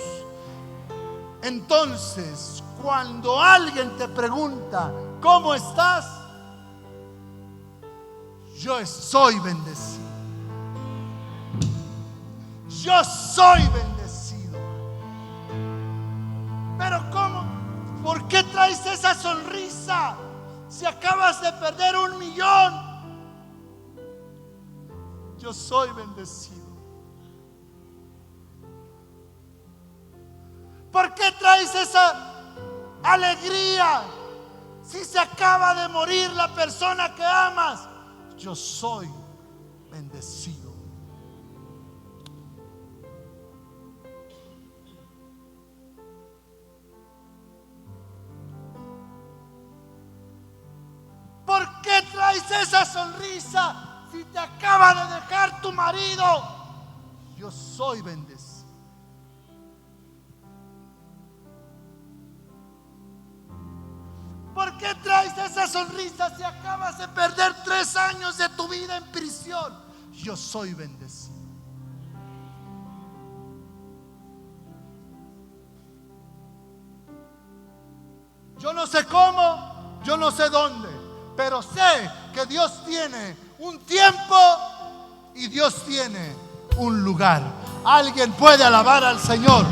Entonces, cuando alguien te pregunta, ¿cómo estás? Yo soy bendecido. Yo soy bendecido. Pero ¿cómo? ¿Por qué traes esa sonrisa si acabas de perder 1 millón? Yo soy bendecido. ¿Por qué traes esa alegría si se acaba de morir la persona que amas? Yo soy bendecido. ¿Por qué traes esa sonrisa si te acaba de dejar tu marido? Yo soy bendecido. ¿Por qué traes esa sonrisa si acabas de perder 3 años de tu vida en prisión? Yo soy bendecido. Yo no sé cómo, yo no sé dónde, pero sé que Dios tiene un tiempo y Dios tiene un lugar. Alguien puede alabar al Señor.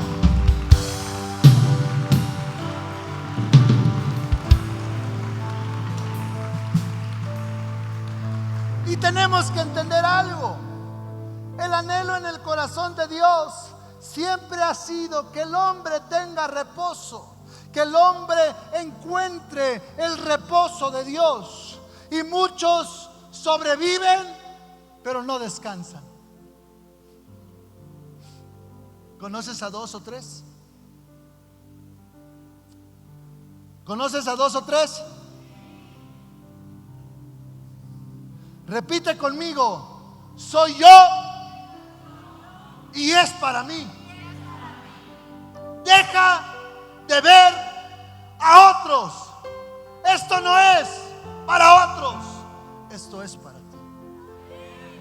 Y tenemos que entender algo. El anhelo en el corazón de Dios siempre ha sido que el hombre tenga reposo, que el hombre encuentre el reposo de Dios. Y muchos sobreviven, pero no descansan. ¿Conoces a 2 o 3? ¿Conoces a 2 o 3? Repite conmigo: soy yo y es para mí. Deja de ver a otros. Esto no es para otros. Esto es para ti.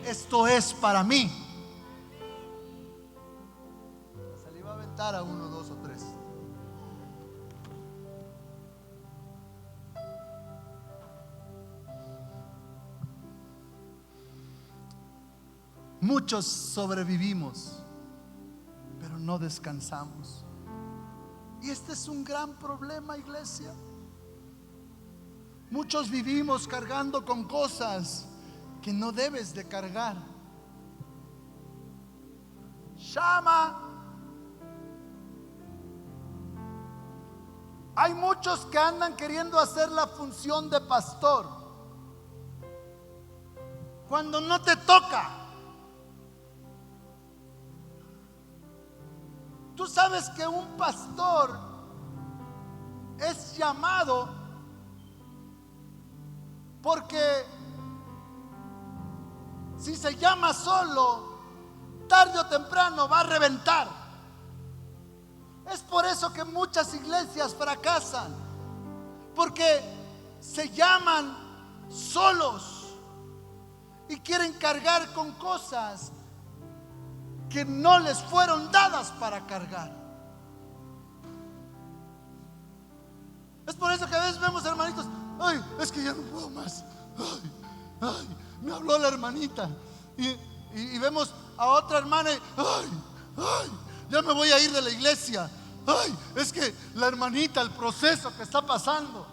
Esto es para mí. Se le iba a aventar a 1, 2 o 3. Muchos sobrevivimos, pero no descansamos. Y este es un gran problema, iglesia. Muchos vivimos cargando con cosas que no debes de cargar. Llama. Hay muchos que andan queriendo hacer la función de pastor cuando no te toca. Tú sabes que un pastor es llamado porque si se llama solo, tarde o temprano va a reventar. Es por eso que muchas iglesias fracasan, porque se llaman solos y quieren cargar con cosas que no les fueron dadas para cargar. Es por eso que a veces vemos hermanitos: ay, es que ya no puedo más. Ay, me habló la hermanita. Y vemos a otra hermana y ya me voy a ir de la iglesia. Ay, es que la hermanita, el proceso que está pasando.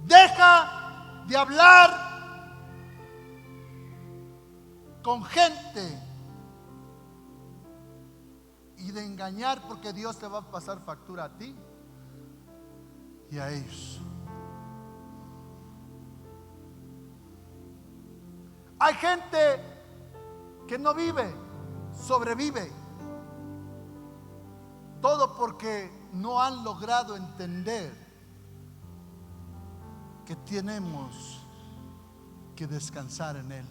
Deja de hablar con gente y de engañar, porque Dios te va a pasar factura a ti y a ellos. Hay gente que no vive, sobrevive. Todo porque no han logrado entender que tenemos que descansar en Él.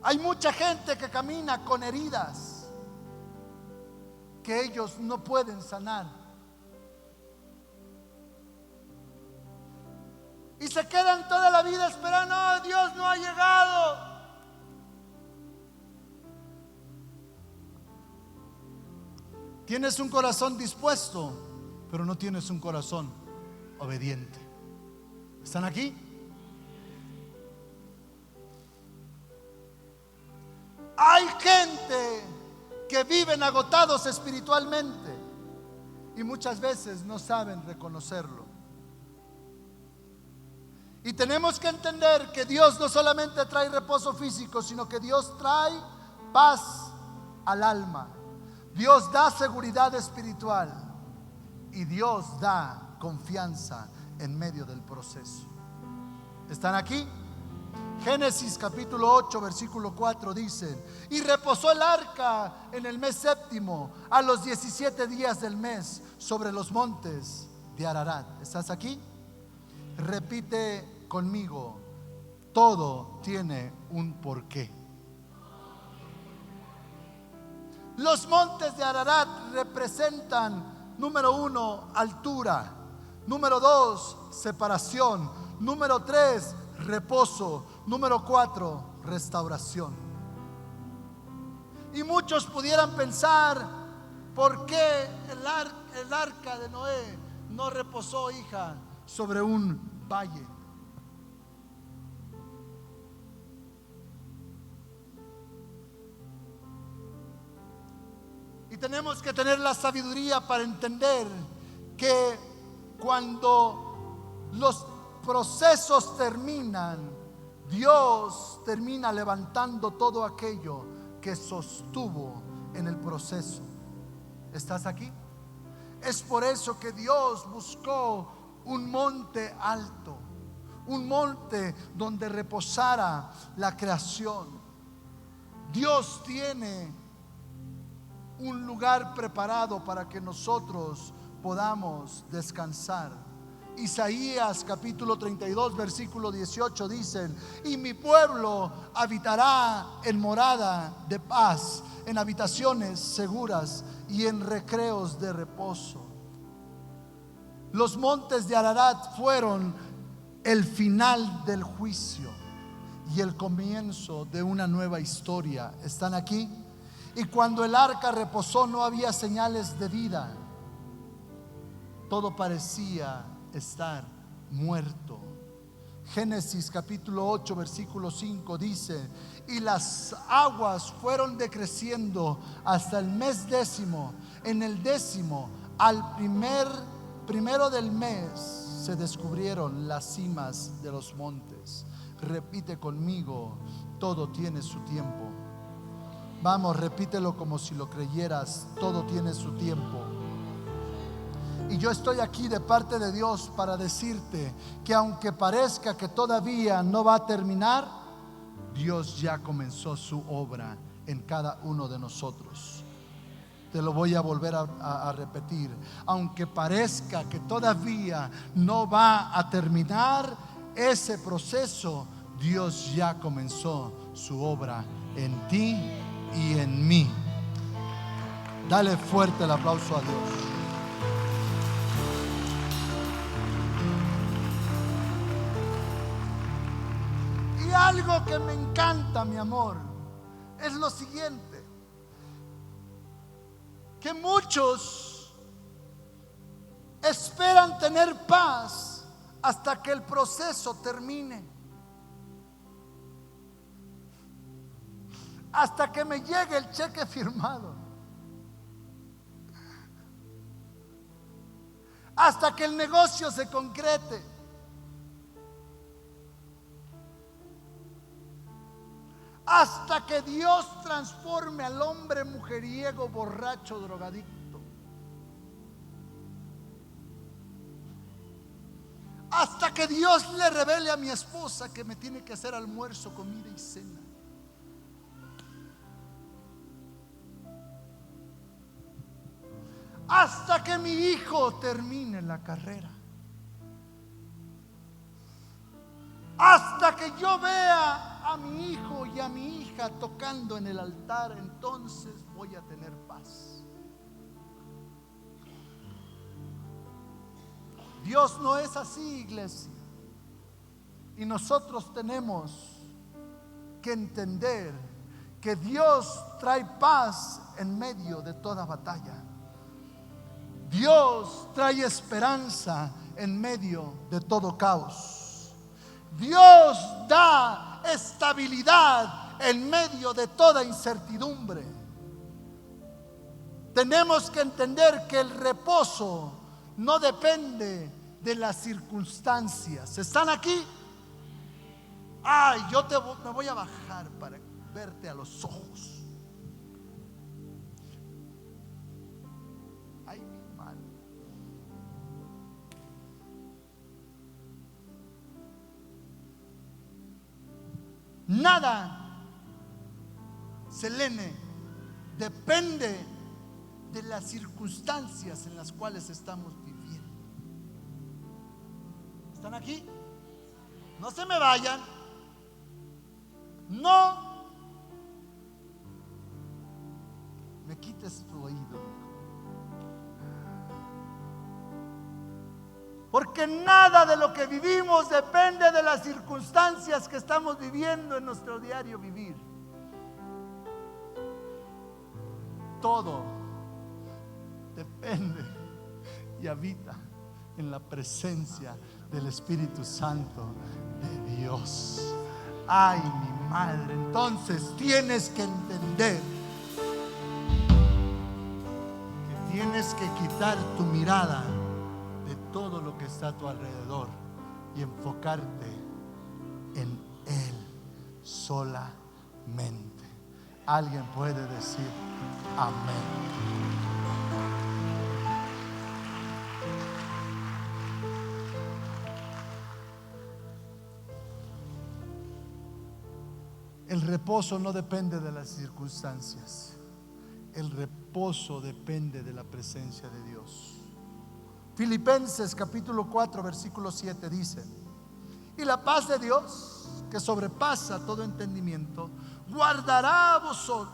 Hay mucha gente que camina con heridas que ellos no pueden sanar. Y se quedan toda la vida esperando, no, Dios no ha llegado. Tienes un corazón dispuesto, pero no tienes un corazón obediente. ¿Están aquí? Hay gente que viven agotados espiritualmente y muchas veces no saben reconocerlo. Y tenemos que entender que Dios no solamente trae reposo físico, sino que Dios trae paz al alma. Dios da seguridad espiritual y Dios da confianza en medio del proceso. ¿Están aquí? Génesis capítulo 8 versículo 4 dice: y reposó el arca en el mes séptimo, a los 17 días del mes, sobre los montes de Ararat. ¿Estás aquí? Repite conmigo: todo tiene un porqué. Los montes de Ararat representan, número 1, altura. Número 2, separación. Número 3, reposo. Número 4, restauración. Y muchos pudieran pensar: ¿por qué el arca de Noé no reposó, hija, sobre un valle? Y tenemos que tener la sabiduría para entender que cuando los procesos terminan, Dios termina levantando todo aquello que sostuvo en el proceso. ¿Estás aquí? Es por eso que Dios buscó un monte alto, un monte donde reposara la creación. Dios tiene un lugar preparado para que nosotros podamos descansar. Isaías capítulo 32 versículo 18 dicen: y mi pueblo habitará en morada de paz, en habitaciones seguras y en recreos de reposo. Los montes de Ararat fueron el final del juicio y el comienzo de una nueva historia. ¿Están aquí? Y cuando el arca reposó no había señales de vida. Todo parecía estar muerto. Génesis capítulo 8 versículo 5 dice: y las aguas fueron decreciendo hasta el mes décimo. En el décimo, al primero del mes, se descubrieron las cimas de los montes. Repite conmigo: todo tiene su tiempo. Vamos, repítelo como si lo creyeras. Todo tiene su tiempo. Y yo estoy aquí de parte de Dios para decirte que aunque parezca que todavía no va a terminar, Dios ya comenzó su obra en cada uno de nosotros. Te lo voy a volver a repetir. Aunque parezca que todavía no va a terminar ese proceso, Dios ya comenzó su obra en ti y en mí. Dale fuerte el aplauso a Dios. Y algo que me encanta, mi amor, es lo siguiente: que muchos esperan tener paz hasta que el proceso termine, hasta que me llegue el cheque firmado, hasta que el negocio se concrete, hasta que Dios transforme al hombre mujeriego, borracho, drogadicto, hasta que Dios le revele a mi esposa que me tiene que hacer almuerzo, comida y cena. hasta que mi hijo termine la carrera. Hasta que yo vea a mi hijo y a mi hija tocando en el altar, entonces voy a tener paz. Dios no es así, iglesia. Y nosotros tenemos que entender que Dios trae paz en medio de toda batalla. Dios trae esperanza en medio de todo caos. Dios da estabilidad en medio de toda incertidumbre. Tenemos que entender que el reposo no depende de las circunstancias. ¿Están aquí? Ay, me voy a bajar para verte a los ojos. Ay, mi madre. Nada, Selene, depende de las circunstancias en las cuales estamos viviendo. ¿Están aquí? No se me vayan. No me quites tu oído, porque nada de lo que vivimos depende de las circunstancias que estamos viviendo en nuestro diario vivir. Todo depende y habita en la presencia del Espíritu Santo de Dios. Ay, mi madre. Entonces tienes que entender que tienes que quitar tu mirada de todo lo que está a tu alrededor y enfocarte en Él solamente. Alguien puede decir amén. El reposo no depende de las circunstancias. El reposo depende de la presencia de Dios. Filipenses capítulo 4 versículo 7 dice: y la paz de Dios, que sobrepasa todo entendimiento, guardará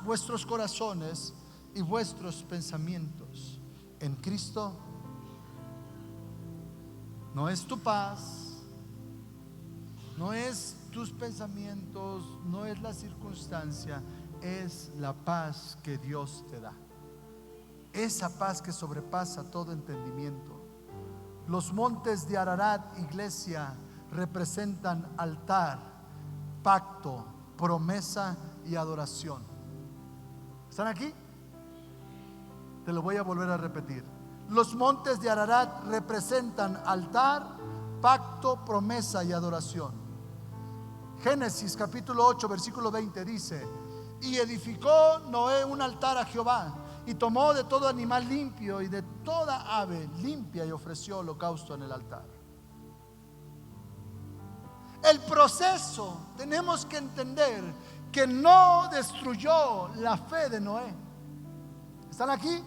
vuestros corazones y vuestros pensamientos en Cristo. No es tu paz, no es tus pensamientos, no es la circunstancia, es la paz que Dios te da. Esa paz que sobrepasa todo entendimiento. Los montes de Ararat, iglesia, representan altar, pacto, promesa y adoración. ¿Están aquí? Te lo voy a volver a repetir. Los montes de Ararat representan altar, pacto, promesa y adoración. Génesis capítulo 8 versículo 20 dice: y edificó Noé un altar a Jehová, y tomó de todo animal limpio y de toda ave limpia y ofreció holocausto en el altar. El proceso, tenemos que entender que no destruyó la fe de Noé. ¿Están aquí?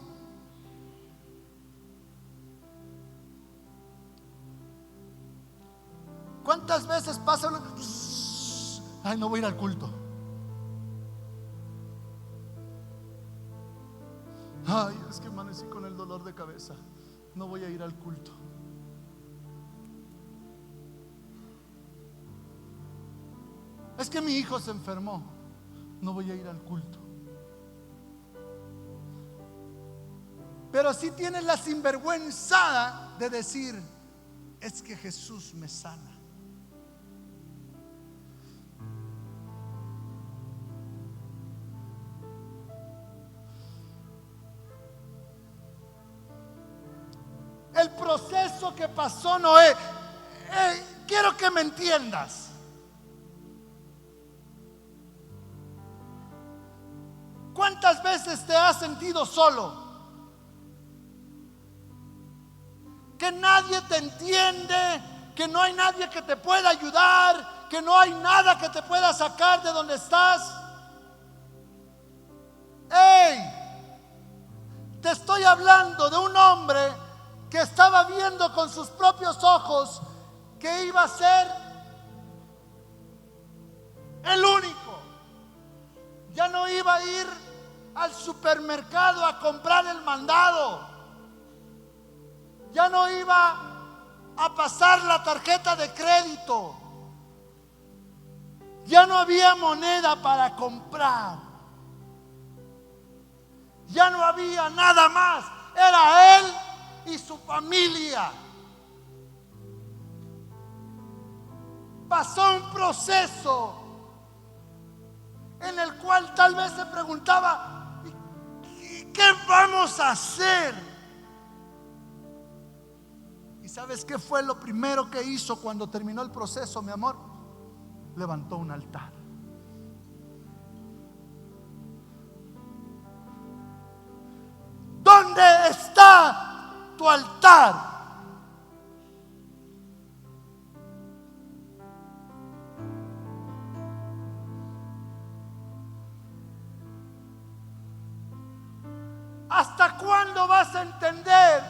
¿Cuántas veces pasa? Ay, no voy a ir al culto. Ay, es que amanecí con el dolor de cabeza. No voy a ir al culto. Es que mi hijo se enfermó. No voy a ir al culto. Pero si tienes la sinvergüenzada de decir: es que Jesús me sana. El proceso que pasó Noé, quiero que me entiendas. ¿Cuántas veces te has sentido solo? Que nadie te entiende, que no hay nadie que te pueda ayudar, que no hay nada que te pueda sacar de donde estás. ¡Ey! Te estoy hablando de un hombre que estaba viendo con sus propios ojos que iba a ser el único. Ya no iba a ir al supermercado a comprar el mandado. Ya no iba a pasar la tarjeta de crédito. Ya no había moneda para comprar. Ya no había nada más. Era él y su familia. Pasó un proceso en el cual tal vez se preguntaba: ¿qué vamos a hacer? ¿Y sabes qué fue lo primero que hizo cuando terminó el proceso, mi amor? Levantó un altar. ¿Dónde está tu altar? ¿Hasta cuándo vas a entender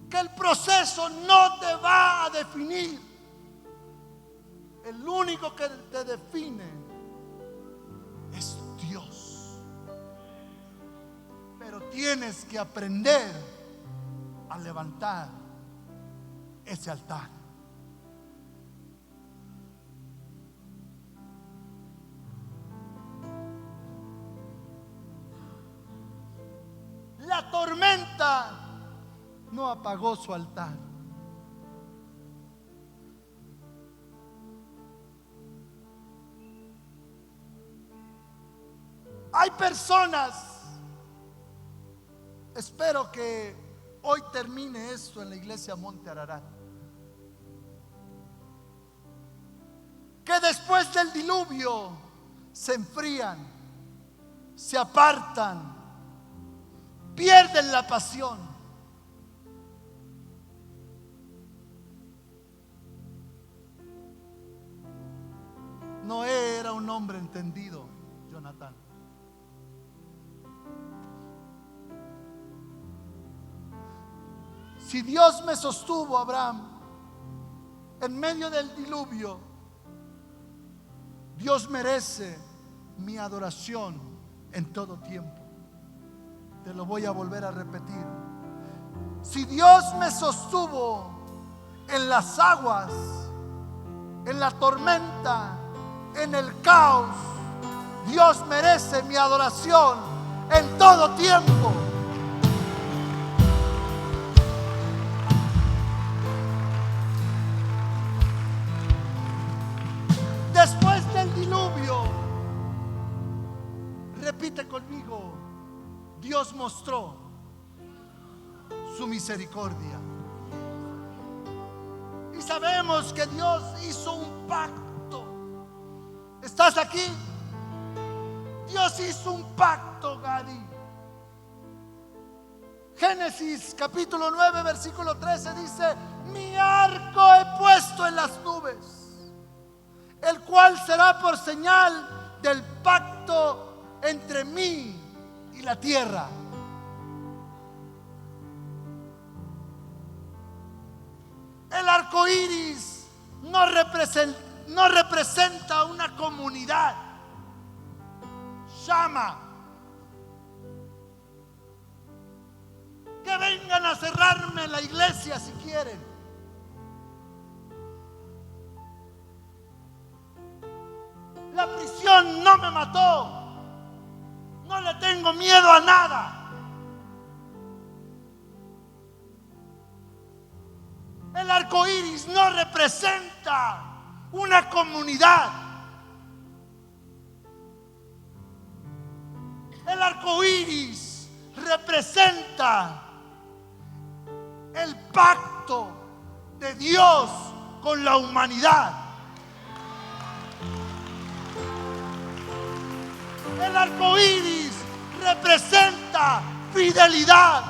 que el proceso no te va a definir? El único que te define es Dios. Pero tienes que aprender a levantar ese altar. La tormenta no apagó su altar. Hay personas, espero que hoy termine esto en la iglesia Monte Ararat, que después del diluvio se enfrían, se apartan, pierden la pasión. Noé era un hombre entendido, Jonathan. Si Dios me sostuvo, Abraham, en medio del diluvio, Dios merece mi adoración en todo tiempo. Te lo voy a volver a repetir. Si Dios me sostuvo en las aguas, en la tormenta, en el caos, Dios merece mi adoración en todo tiempo. Después del diluvio, repite conmigo, Dios mostró su misericordia. Y sabemos que Dios hizo un pacto. ¿Estás aquí? Dios hizo un pacto, Gadi. Génesis capítulo 9 versículo 13 dice: mi arco he puesto en las nubes, el cual será por señal del pacto entre mí y la tierra. El arco iris no representa una comunidad. Llama. Que vengan a cerrarme la iglesia si quieren. La prisión no me mató. No le tengo miedo a nada. El arco iris no representa una comunidad. El arco iris representa el pacto de Dios con la humanidad. El arco iris representa fidelidad.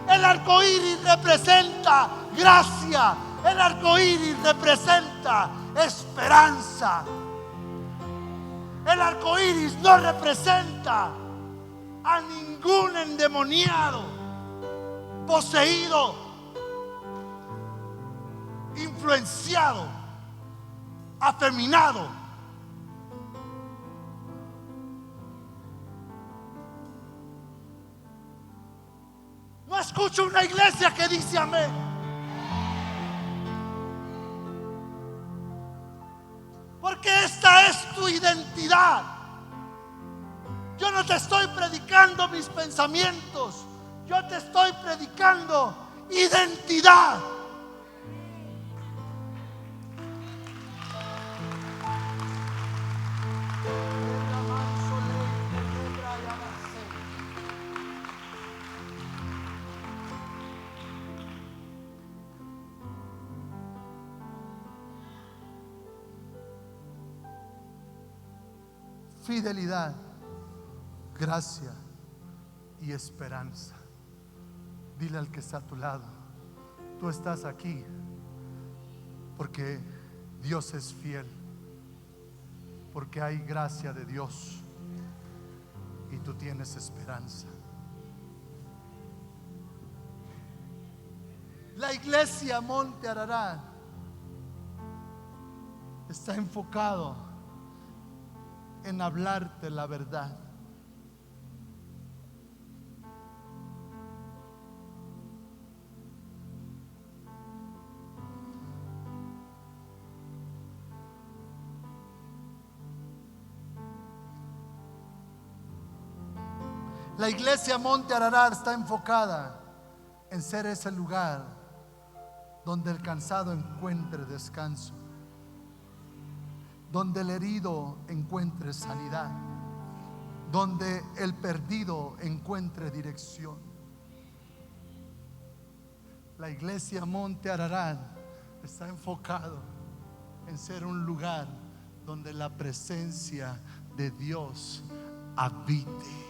El arco iris representa gracia. El arco iris representa esperanza. El arco iris no representa a ningún endemoniado, poseído, influenciado, afeminado. No escucho una iglesia que dice amén. Porque esta es tu identidad. Yo no te estoy predicando mis pensamientos, yo te estoy predicando identidad. Fidelidad, gracia y esperanza. Dile al que está a tu lado: tú estás aquí porque Dios es fiel, porque hay gracia de Dios y tú tienes esperanza. La iglesia Monte Ararat está enfocado en hablarte la verdad. La iglesia Monte Ararat está enfocada en ser ese lugar donde el cansado encuentre descanso, donde el herido encuentre sanidad, donde el perdido encuentre dirección. La iglesia Monte Ararat está enfocado en ser un lugar donde la presencia de Dios habite.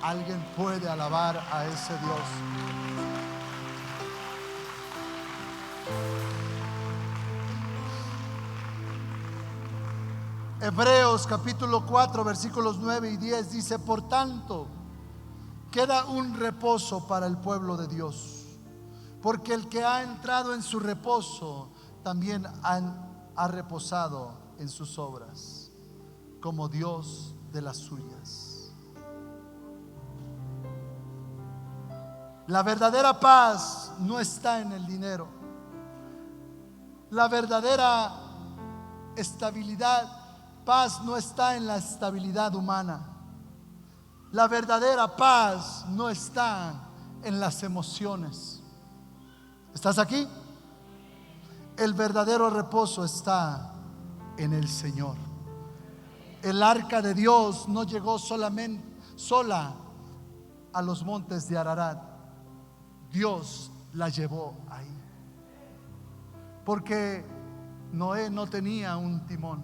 Alguien puede alabar a ese Dios. Hebreos capítulo 4 versículos 9 y 10 dice: por tanto, queda un reposo para el pueblo de Dios, porque el que ha entrado en su reposo también ha reposado en sus obras, como Dios de las suyas. La verdadera paz no está en el dinero. La verdadera paz no está en la estabilidad humana. La verdadera paz no está en las emociones. ¿Estás aquí? El verdadero reposo está en el Señor. El arca de Dios no llegó sola a los montes de Ararat. Dios la llevó ahí, porque Noé no tenía un timón.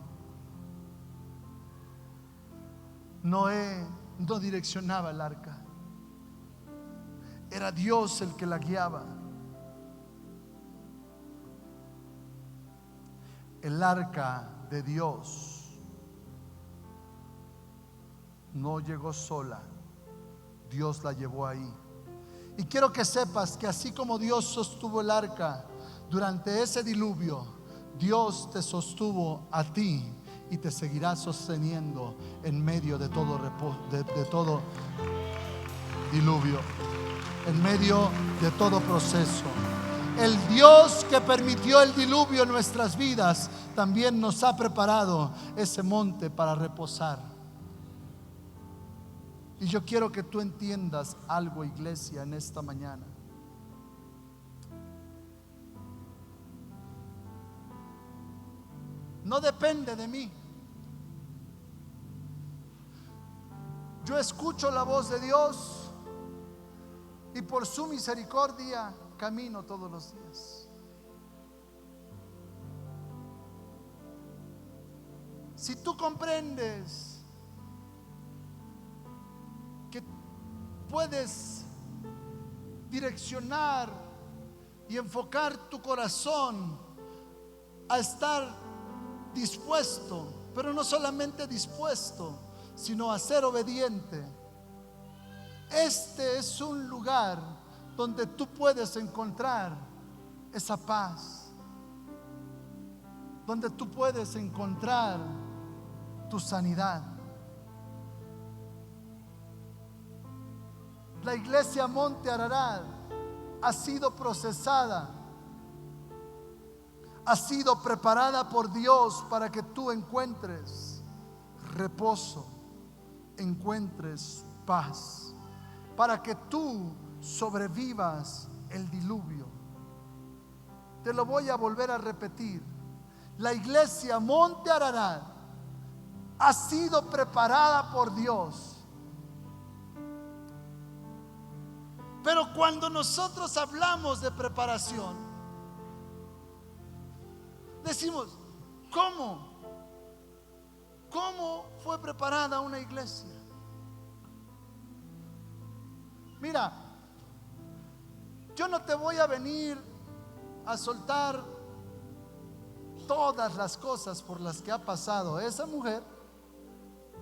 Noé no direccionaba el arca, era Dios el que la guiaba. El arca de Dios no llegó sola, Dios la llevó ahí. Y quiero que sepas que así como Dios sostuvo el arca durante ese diluvio, Dios te sostuvo a ti y te seguirá sosteniendo en medio de todo todo diluvio, en medio de todo proceso. El Dios que permitió el diluvio en nuestras vidas también nos ha preparado ese monte para reposar. Y yo quiero que tú entiendas algo, iglesia, en esta mañana. No depende de mí. Yo escucho la voz de Dios y por su misericordia camino todos los días. Si tú comprendes que puedes direccionar y enfocar tu corazón a estar dispuesto, pero no solamente dispuesto, sino a ser obediente. Este es un lugar donde tú puedes encontrar esa paz, donde tú puedes encontrar tu sanidad. La iglesia Monte Ararat ha sido procesada, ha sido preparada por Dios para que tú encuentres reposo, encuentres paz, para que tú sobrevivas el diluvio. Te lo voy a volver a repetir. La iglesia Monte Ararat ha sido preparada por Dios. Pero cuando nosotros hablamos de preparación, decimos, ¿cómo? ¿Cómo fue preparada una iglesia? Mira, yo no te voy a venir a soltar todas las cosas por las que ha pasado esa mujer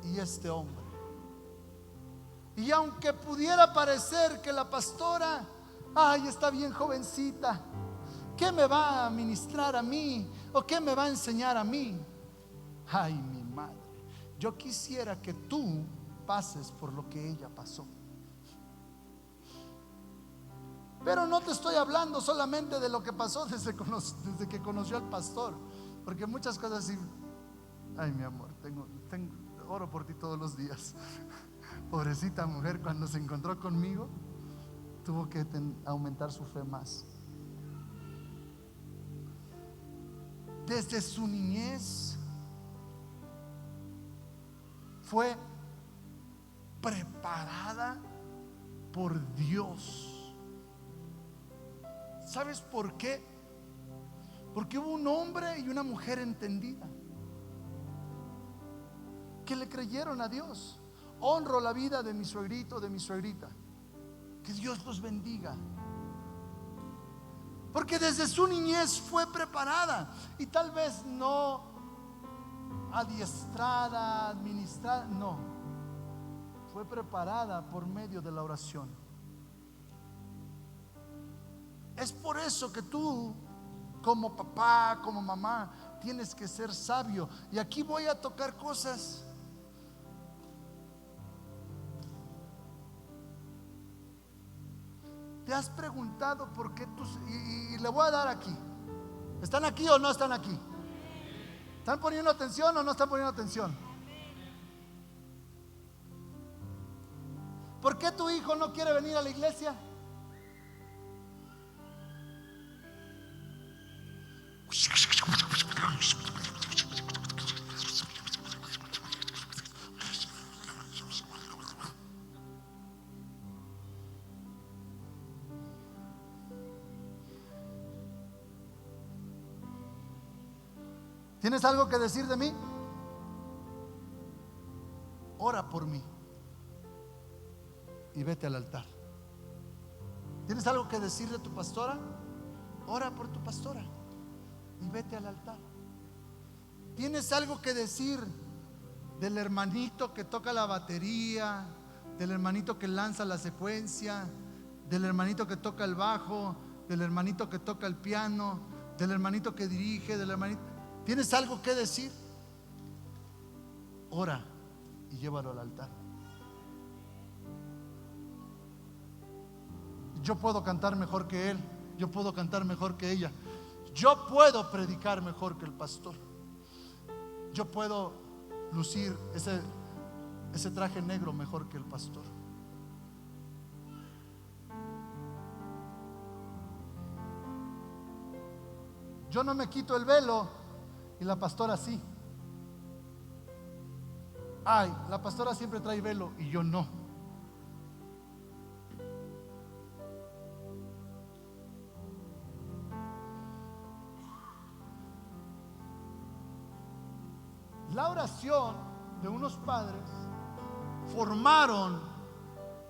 y este hombre. Y aunque pudiera parecer que la pastora, ay, está bien jovencita, ¿qué me va a ministrar a mí? ¿O qué me va a enseñar a mí? Ay, mi madre, yo quisiera que tú pases por lo que ella pasó. Pero no te estoy hablando solamente de lo que pasó desde que conoció al pastor, porque muchas cosas así. Ay, mi amor, oro por ti todos los días. Pobrecita mujer, cuando se encontró conmigo, tuvo que aumentar su fe más. Desde su niñez fue preparada por Dios. ¿Sabes por qué? Porque hubo un hombre y una mujer entendida que le creyeron a Dios. Honro la vida de mi suegrito, de mi suegrita. Que Dios los bendiga. Porque desde su niñez fue preparada. Y tal vez no adiestrada, administrada, no. Fue preparada por medio de la oración. Es por eso que tú, como papá, como mamá, tienes que ser sabio. Y aquí voy a tocar cosas. ¿Te has preguntado por qué y le voy a dar aquí? ¿Están aquí o no están aquí? ¿Están poniendo atención o no están poniendo atención? ¿Por qué tu hijo no quiere venir a la iglesia? ¿Tienes algo que decir de mí? Ora por mí y vete al altar. ¿Tienes algo que decir de tu pastora? Ora por tu pastora y vete al altar. ¿Tienes algo que decir del hermanito que toca la batería, del hermanito que lanza la secuencia, del hermanito que toca el bajo, del hermanito que toca el piano, del hermanito que dirige, del hermanito? ¿Tienes algo que decir? Ora y llévalo al altar. Yo puedo cantar mejor que él, yo puedo cantar mejor que ella, yo puedo predicar mejor que el pastor, yo puedo lucir ese traje negro mejor que el pastor. Yo no me quito el velo y la pastora sí. Ay, la pastora siempre trae velo y yo no. La oración de unos padres formaron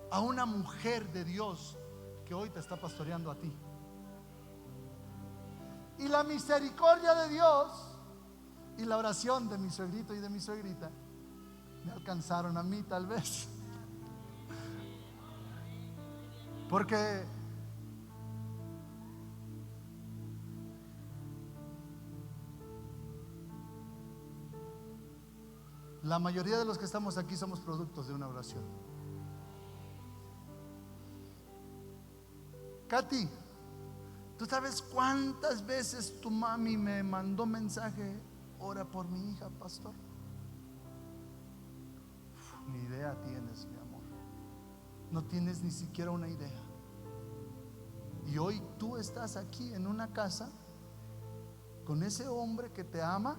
a una mujer de Dios que hoy te está pastoreando a ti. Y la misericordia de Dios y la oración de mi suegrito y de mi suegrita Me alcanzaron a mí tal vez. Porque la mayoría de los que estamos aquí somos productos de una oración. Katy, ¿tú sabes cuántas veces tu mami me mandó mensaje? Ora por mi hija, pastor. Ni idea tienes, mi amor. No tienes ni siquiera una idea. Y hoy tú estás aquí en una casa con ese hombre que te ama,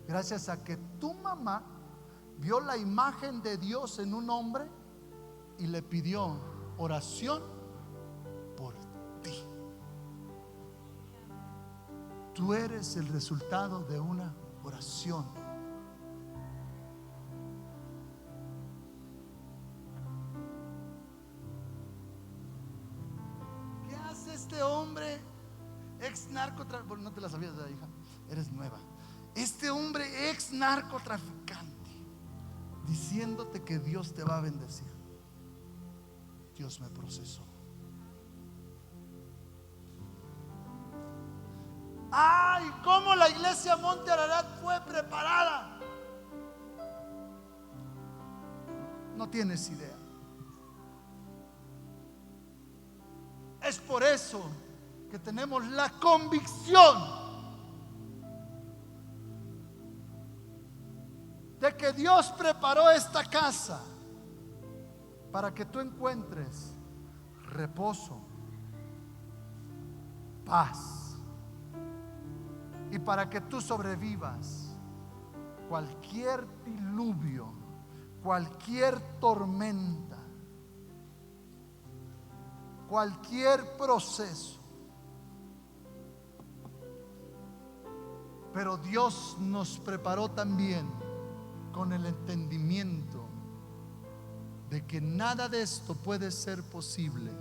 gracias a que tu mamá vio la imagen de Dios en un hombre y le pidió oración por ti. Tú eres el resultado de una oración. ¿Qué hace este hombre ex narcotraficante? Bueno, no te la sabías, de la hija, eres nueva. Este hombre ex narcotraficante diciéndote que Dios te va a bendecir. Dios me procesó. Ay, cómo la iglesia Monte Ararat fue preparada. No tienes idea. Es por eso que tenemos la convicción de que Dios preparó esta casa para que tú encuentres reposo, paz, y para que tú sobrevivas cualquier diluvio, cualquier tormenta, cualquier proceso. Pero Dios nos preparó también con el entendimiento de que nada de esto puede ser posible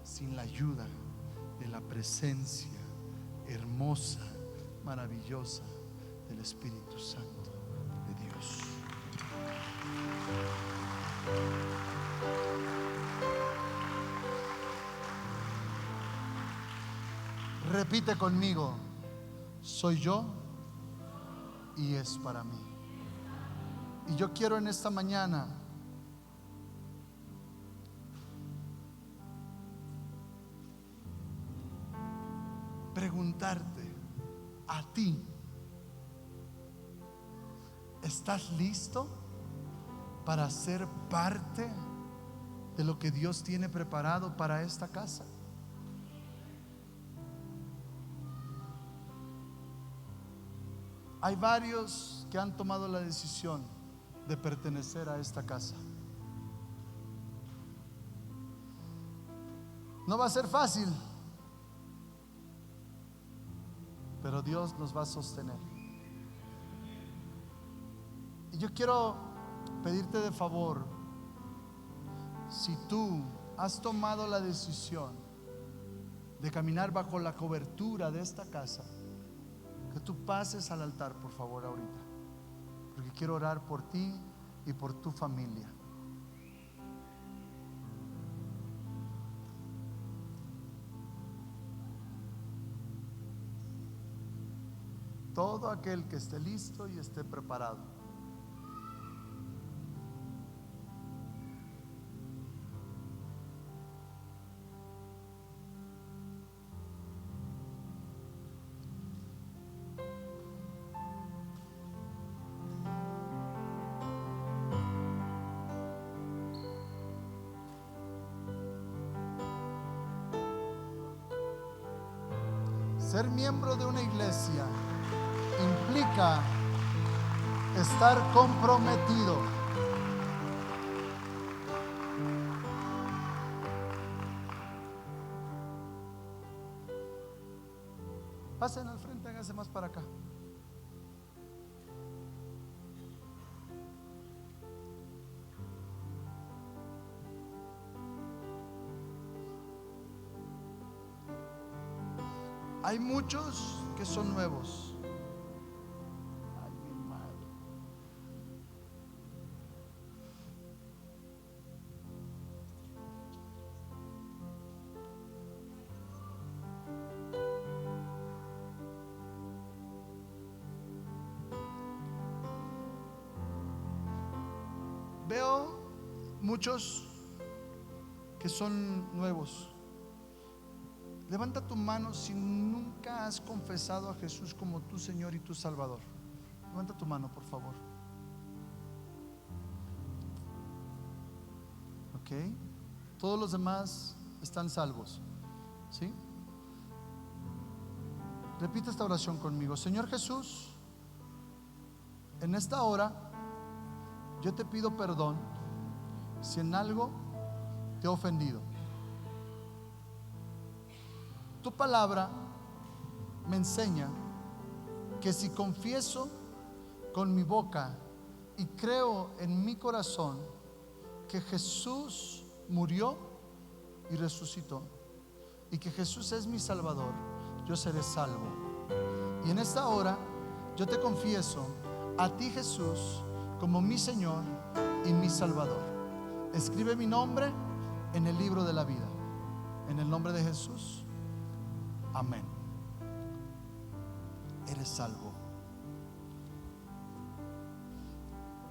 sin la ayuda de la presencia hermosa, maravillosa del Espíritu Santo de Dios. Repite conmigo: soy yo y es para mí. Y yo quiero en esta mañana preguntarte a ti: ¿estás listo para ser parte de lo que Dios tiene preparado para esta casa? Hay varios que han tomado la decisión de pertenecer a esta casa. No va a ser fácil, pero Dios nos va a sostener. Y yo quiero pedirte de favor, si tú has tomado la decisión de caminar bajo la cobertura de esta casa, que tú pases al altar, por favor, ahorita, porque quiero orar por ti y por tu familia. Todo aquel que esté listo y esté preparado. Ser miembro de una iglesia implica estar comprometido. Pasen al frente, háganse más para acá. Hay muchos que son nuevos. Ay, mi hermano. muchos que son nuevos, levanta tu mano si nunca has confesado a Jesús como tu Señor y tu Salvador. Levanta tu mano, por favor. Ok. Todos los demás están salvos, ¿sí? Repite esta oración conmigo. Señor Jesús, en esta hora yo te pido perdón si en algo te he ofendido. Tu palabra me enseña que si confieso con mi boca y creo en mi corazón que Jesús murió y resucitó y que Jesús es mi Salvador, yo seré salvo. Y en esta hora yo te confieso a ti, Jesús, como mi Señor y mi Salvador. Escribe mi nombre en el libro de la vida. En el nombre de Jesús, amén. Eres salvo.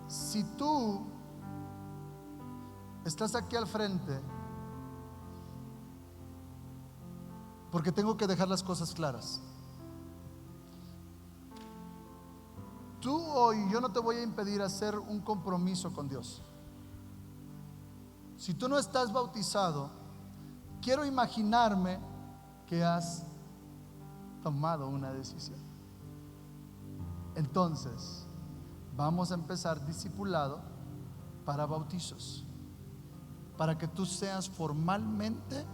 Si tú estás aquí al frente, porque tengo que dejar las cosas claras. Tú hoy, yo no te voy a impedir hacer un compromiso con Dios. Si tú no estás bautizado, quiero imaginarme que has tomado una decisión. Entonces, vamos a empezar discipulado para bautizos, para que tú seas formalmente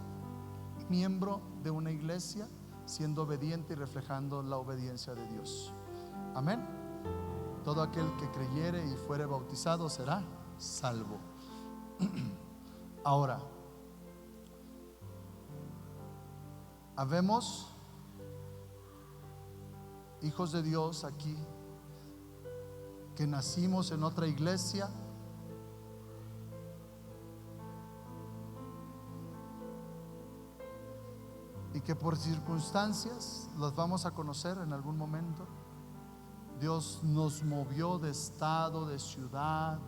miembro de una iglesia, siendo obediente y reflejando la obediencia de Dios. Amén. Todo aquel que creyere y fuere bautizado será salvo. Ahora, habemos hijos de Dios aquí que nacimos en otra iglesia, y que por circunstancias los vamos a conocer en algún momento. Dios nos movió de estado, de ciudad,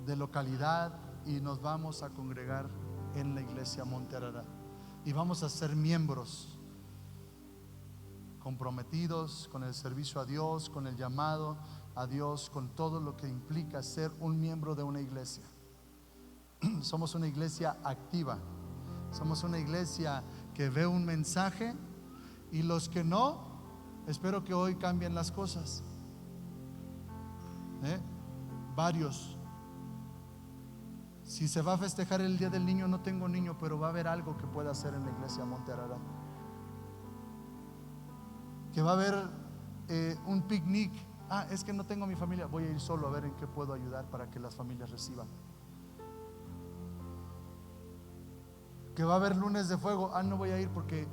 de localidad, y nos vamos a congregar en la iglesia Monte Ararat. Y vamos a ser miembros comprometidos con el servicio a Dios, con el llamado a Dios, con todo lo que implica ser un miembro de una iglesia. Somos una iglesia activa. Somos una iglesia que ve un mensaje, y los que no, espero que hoy cambien las cosas. Varios. Si se va a festejar el Día del Niño, no tengo niño, pero va a haber algo que pueda hacer en la iglesia Monte Ararat. Que va a haber un picnic. Es que no tengo mi familia, voy a ir solo a ver en qué puedo ayudar para que las familias reciban. Que va a haber lunes de fuego. No voy a ir porque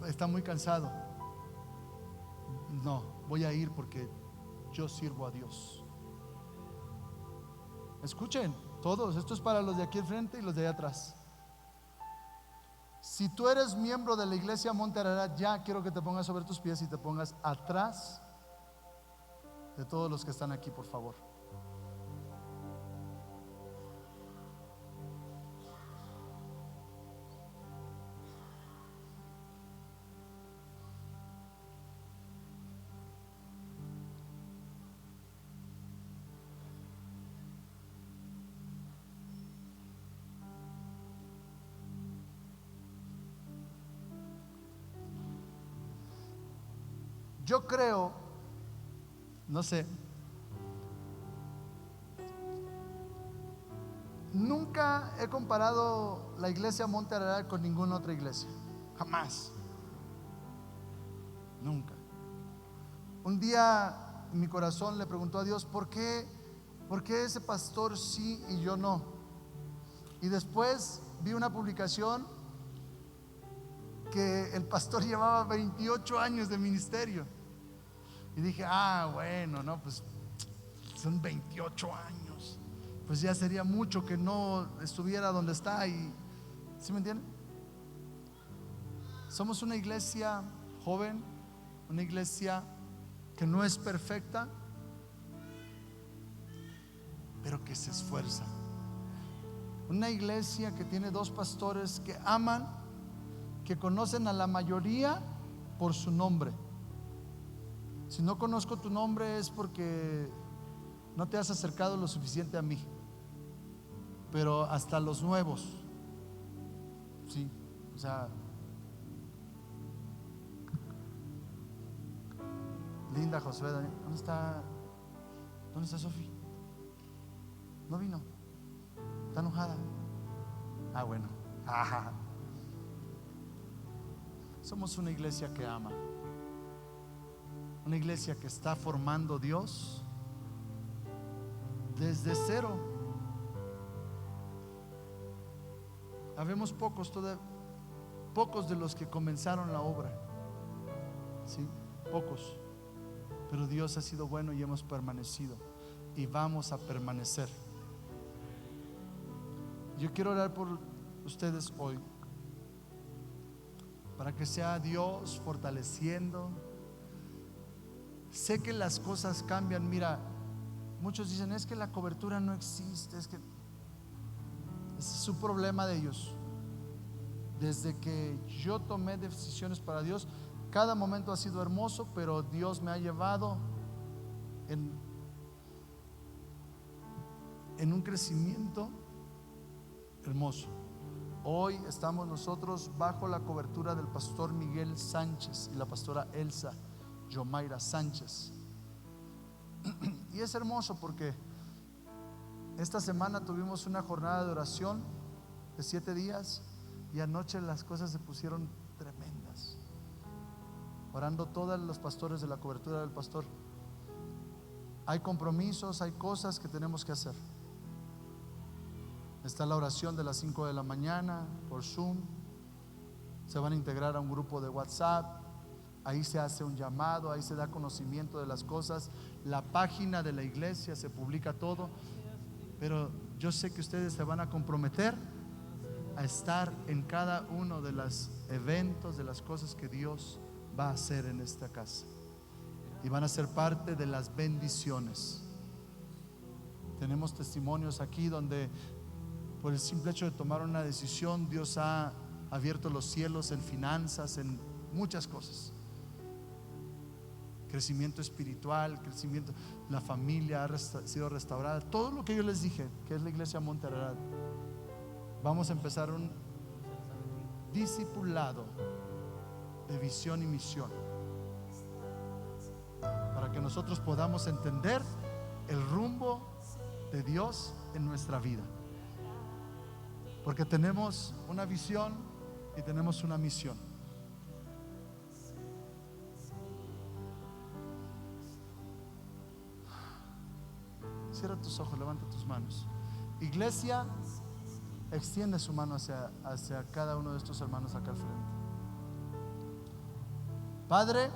está muy cansado. No, voy a ir porque yo sirvo a Dios. Escuchen, todos, esto es para los de aquí al frente y los de allá atrás. Si tú eres miembro de la iglesia Monte Ararat, ya quiero que te pongas sobre tus pies y te pongas atrás de todos los que están aquí, por favor. Yo creo, no sé, nunca he comparado la iglesia Monte Ararat con ninguna otra iglesia. Jamás. Nunca. Un día mi corazón le preguntó a Dios, ¿por qué ese pastor sí y yo no? Y después vi una publicación que el pastor llevaba 28 años de ministerio. Y dije, bueno, no, pues son 28 años. Pues ya sería mucho que no estuviera donde está. Y, ¿sí me entienden? Somos una iglesia joven, una iglesia que no es perfecta, pero que se esfuerza. Una iglesia que tiene 2 pastores que aman, que conocen a la mayoría por su nombre. Si no conozco tu nombre es porque no te has acercado lo suficiente a mí. Pero hasta los nuevos, sí, o sea, Linda, Josué, ¿dónde está Sofi? No vino, está enojada. Ah, bueno. Somos una iglesia que ama, una iglesia que está formando Dios desde cero. Habemos pocos de los que comenzaron la obra, sí, pocos, pero Dios ha sido bueno y hemos permanecido y vamos a permanecer. Yo quiero orar por ustedes hoy, para que sea Dios fortaleciendo. Sé que las cosas cambian. Mira, muchos dicen: es que la cobertura no existe, es que ese es su problema de ellos. Desde que yo tomé decisiones para Dios, cada momento ha sido hermoso, pero Dios me ha llevado en un crecimiento hermoso. Hoy estamos nosotros bajo la cobertura del pastor Miguel Sánchez y la pastora Elsa Yomaira Sánchez. Y es hermoso porque esta semana tuvimos una jornada de oración de 7 días y anoche las cosas se pusieron tremendas, orando todos los pastores de la cobertura del pastor. Hay compromisos, hay cosas que tenemos que hacer. Está la oración de las 5 de la mañana por Zoom. Se van a integrar a un grupo de WhatsApp. Ahí se hace un llamado, ahí se da conocimiento de las cosas. La página de la iglesia se publica todo. Pero yo sé que ustedes se van a comprometer a estar en cada uno de los eventos, de las cosas que Dios va a hacer en esta casa. Y van a ser parte de las bendiciones. Tenemos testimonios aquí donde por el simple hecho de tomar una decisión, Dios ha abierto los cielos en finanzas, en muchas cosas. Crecimiento espiritual, crecimiento, la familia ha sido restaurada. Todo lo que yo les dije, que es la iglesia Monte Ararat. Vamos a empezar un discipulado de visión y misión, para que nosotros podamos entender el rumbo de Dios en nuestra vida. Porque tenemos una visión y tenemos una misión. Cierra tus ojos, levanta tus manos. Iglesia, extiende su mano hacia cada uno de estos hermanos acá al frente. Padre,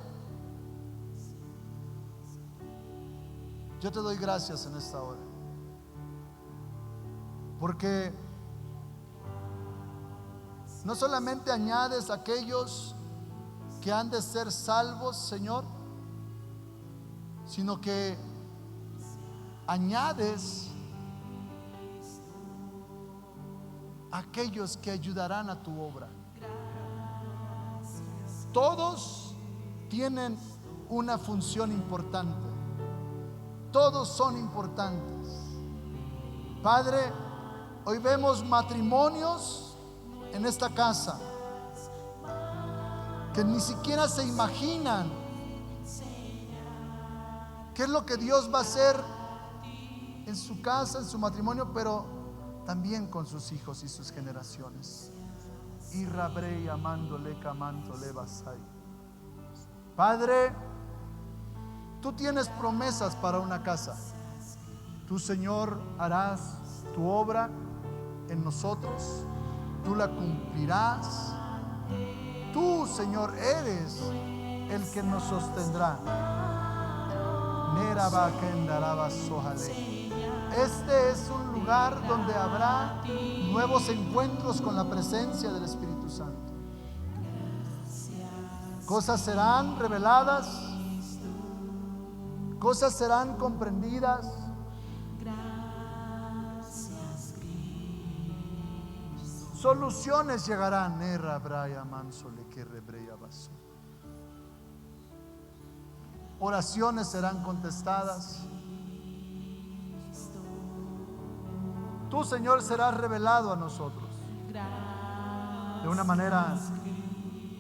yo te doy gracias en esta hora, porque no solamente añades a aquellos que han de ser salvos, Señor, sino que añades a aquellos que ayudarán a tu obra. Todos tienen una función importante. Todos son importantes. Padre, hoy vemos matrimonios en esta casa que ni siquiera se imaginan qué es lo que Dios va a hacer en su casa, en su matrimonio, pero también con sus hijos y sus generaciones. Padre, tú tienes promesas para una casa. Tú, Señor, harás tu obra en nosotros. Tú la cumplirás. Tú, Señor, eres el que nos sostendrá. Este es un lugar donde habrá nuevos encuentros con la presencia del Espíritu Santo. Cosas serán reveladas, cosas serán comprendidas, Soluciones llegarán. Oraciones serán contestadas. Tú, Señor, serás revelado a nosotros de una manera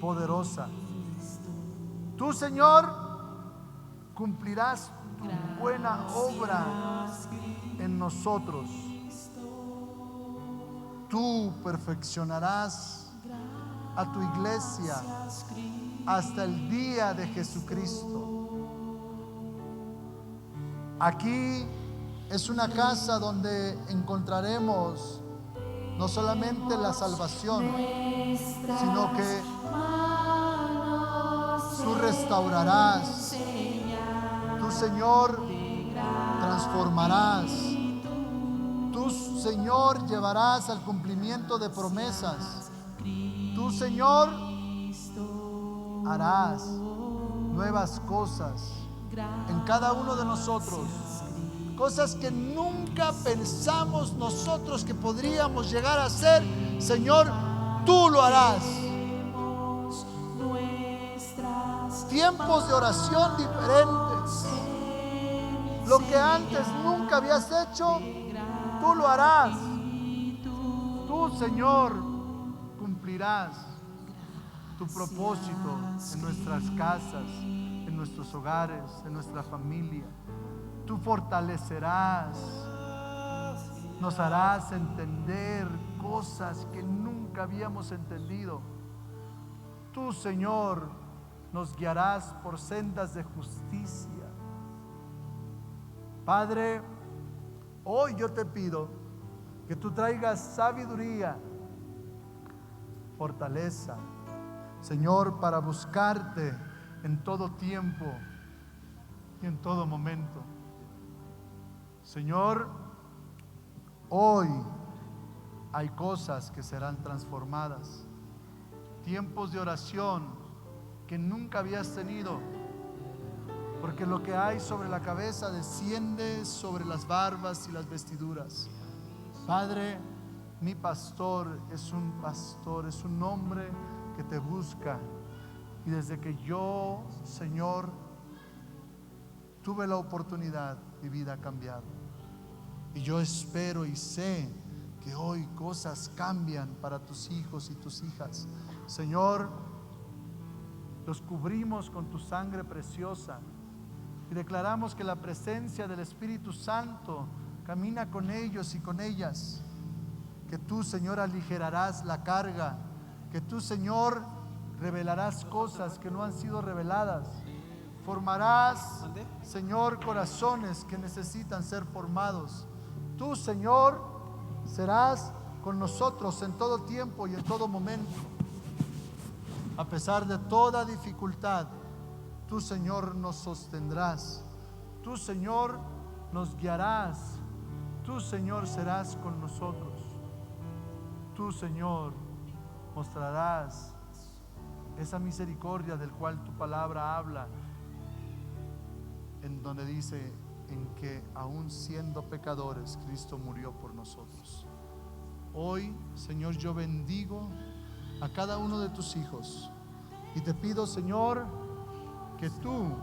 poderosa. Tú, Señor, cumplirás tu buena obra en nosotros. Tú perfeccionarás a tu iglesia hasta el día de Jesucristo. Aquí es una casa donde encontraremos no solamente la salvación, sino que tú restaurarás, tú, Señor, transformarás, tú, Señor, llevarás al cumplimiento de promesas, tú, Señor, harás nuevas cosas en cada uno de nosotros. Cosas que nunca pensamos nosotros que podríamos llegar a hacer, Señor, tú lo harás. Tiempos de oración diferentes. Lo que antes nunca habías hecho, tú lo harás. Tú, Señor, cumplirás tu propósito en nuestras casas, en nuestros hogares, en nuestra familia. Tú fortalecerás, nos harás entender cosas que nunca habíamos entendido. Tú, Señor, nos guiarás por sendas de justicia. Padre, hoy yo te pido que tú traigas sabiduría, fortaleza, Señor, para buscarte en todo tiempo y en todo momento. Señor, hoy hay cosas que serán transformadas, tiempos de oración que nunca habías tenido, porque lo que hay sobre la cabeza desciende sobre las barbas y las vestiduras. Padre, mi pastor, es un hombre que te busca, y desde que yo, Señor, tuve la oportunidad, mi vida ha cambiado. Y yo espero y sé que hoy cosas cambian para tus hijos y tus hijas. Señor, los cubrimos con tu sangre preciosa y declaramos que la presencia del Espíritu Santo camina con ellos y con ellas. Que tú, Señor, aligerarás la carga. Que tú, Señor, revelarás cosas que no han sido reveladas. Formarás, Señor, corazones que necesitan ser formados. Tú, Señor, serás con nosotros en todo tiempo y en todo momento. A pesar de toda dificultad, tú, Señor, nos sostendrás. Tú, Señor, nos guiarás. Tú, Señor, serás con nosotros. Tú, Señor, mostrarás esa misericordia del cual tu palabra habla, en donde dice en que aún siendo pecadores, Cristo murió por nosotros. Hoy, Señor, yo bendigo a cada uno de tus hijos y te pido, Señor, que tú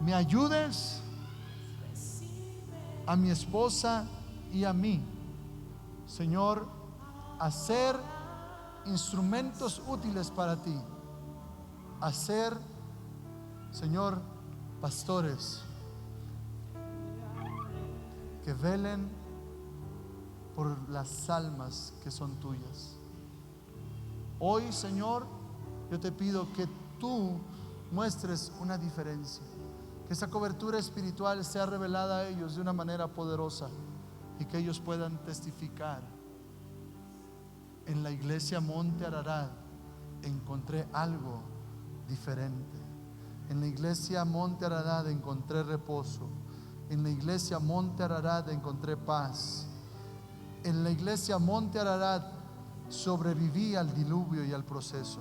me ayudes a mi esposa y a mí, Señor, a ser instrumentos útiles para ti, a ser, Señor, pastores que velen por las almas que son tuyas. Hoy, Señor, yo te pido que tú muestres una diferencia, que esa cobertura espiritual sea revelada a ellos de una manera poderosa y que ellos puedan testificar. En la iglesia Monte Ararat encontré algo diferente. En la iglesia Monte Ararat encontré reposo. En la iglesia Monte Ararat encontré paz. En la iglesia Monte Ararat sobreviví al diluvio y al proceso.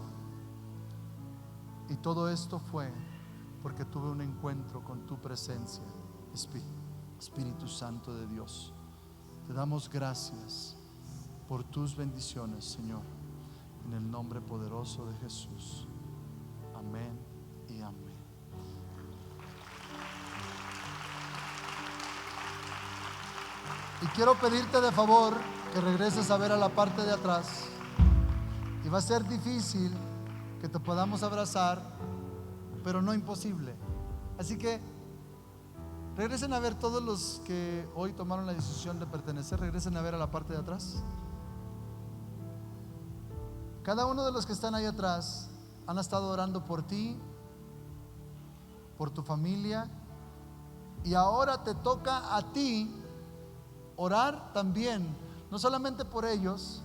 Y todo esto fue porque tuve un encuentro con tu presencia, Espíritu Santo de Dios. Te damos gracias por tus bendiciones, Señor, en el nombre poderoso de Jesús. Amén y amén. Y quiero pedirte de favor que regreses a ver a la parte de atrás. Y va a ser difícil que te podamos abrazar, pero no imposible. Así que regresen a ver, todos los que hoy tomaron la decisión de pertenecer, regresen a ver a la parte de atrás. Cada uno de los que están ahí atrás han estado orando por ti, por tu familia, y ahora te toca a ti orar también, no solamente por ellos,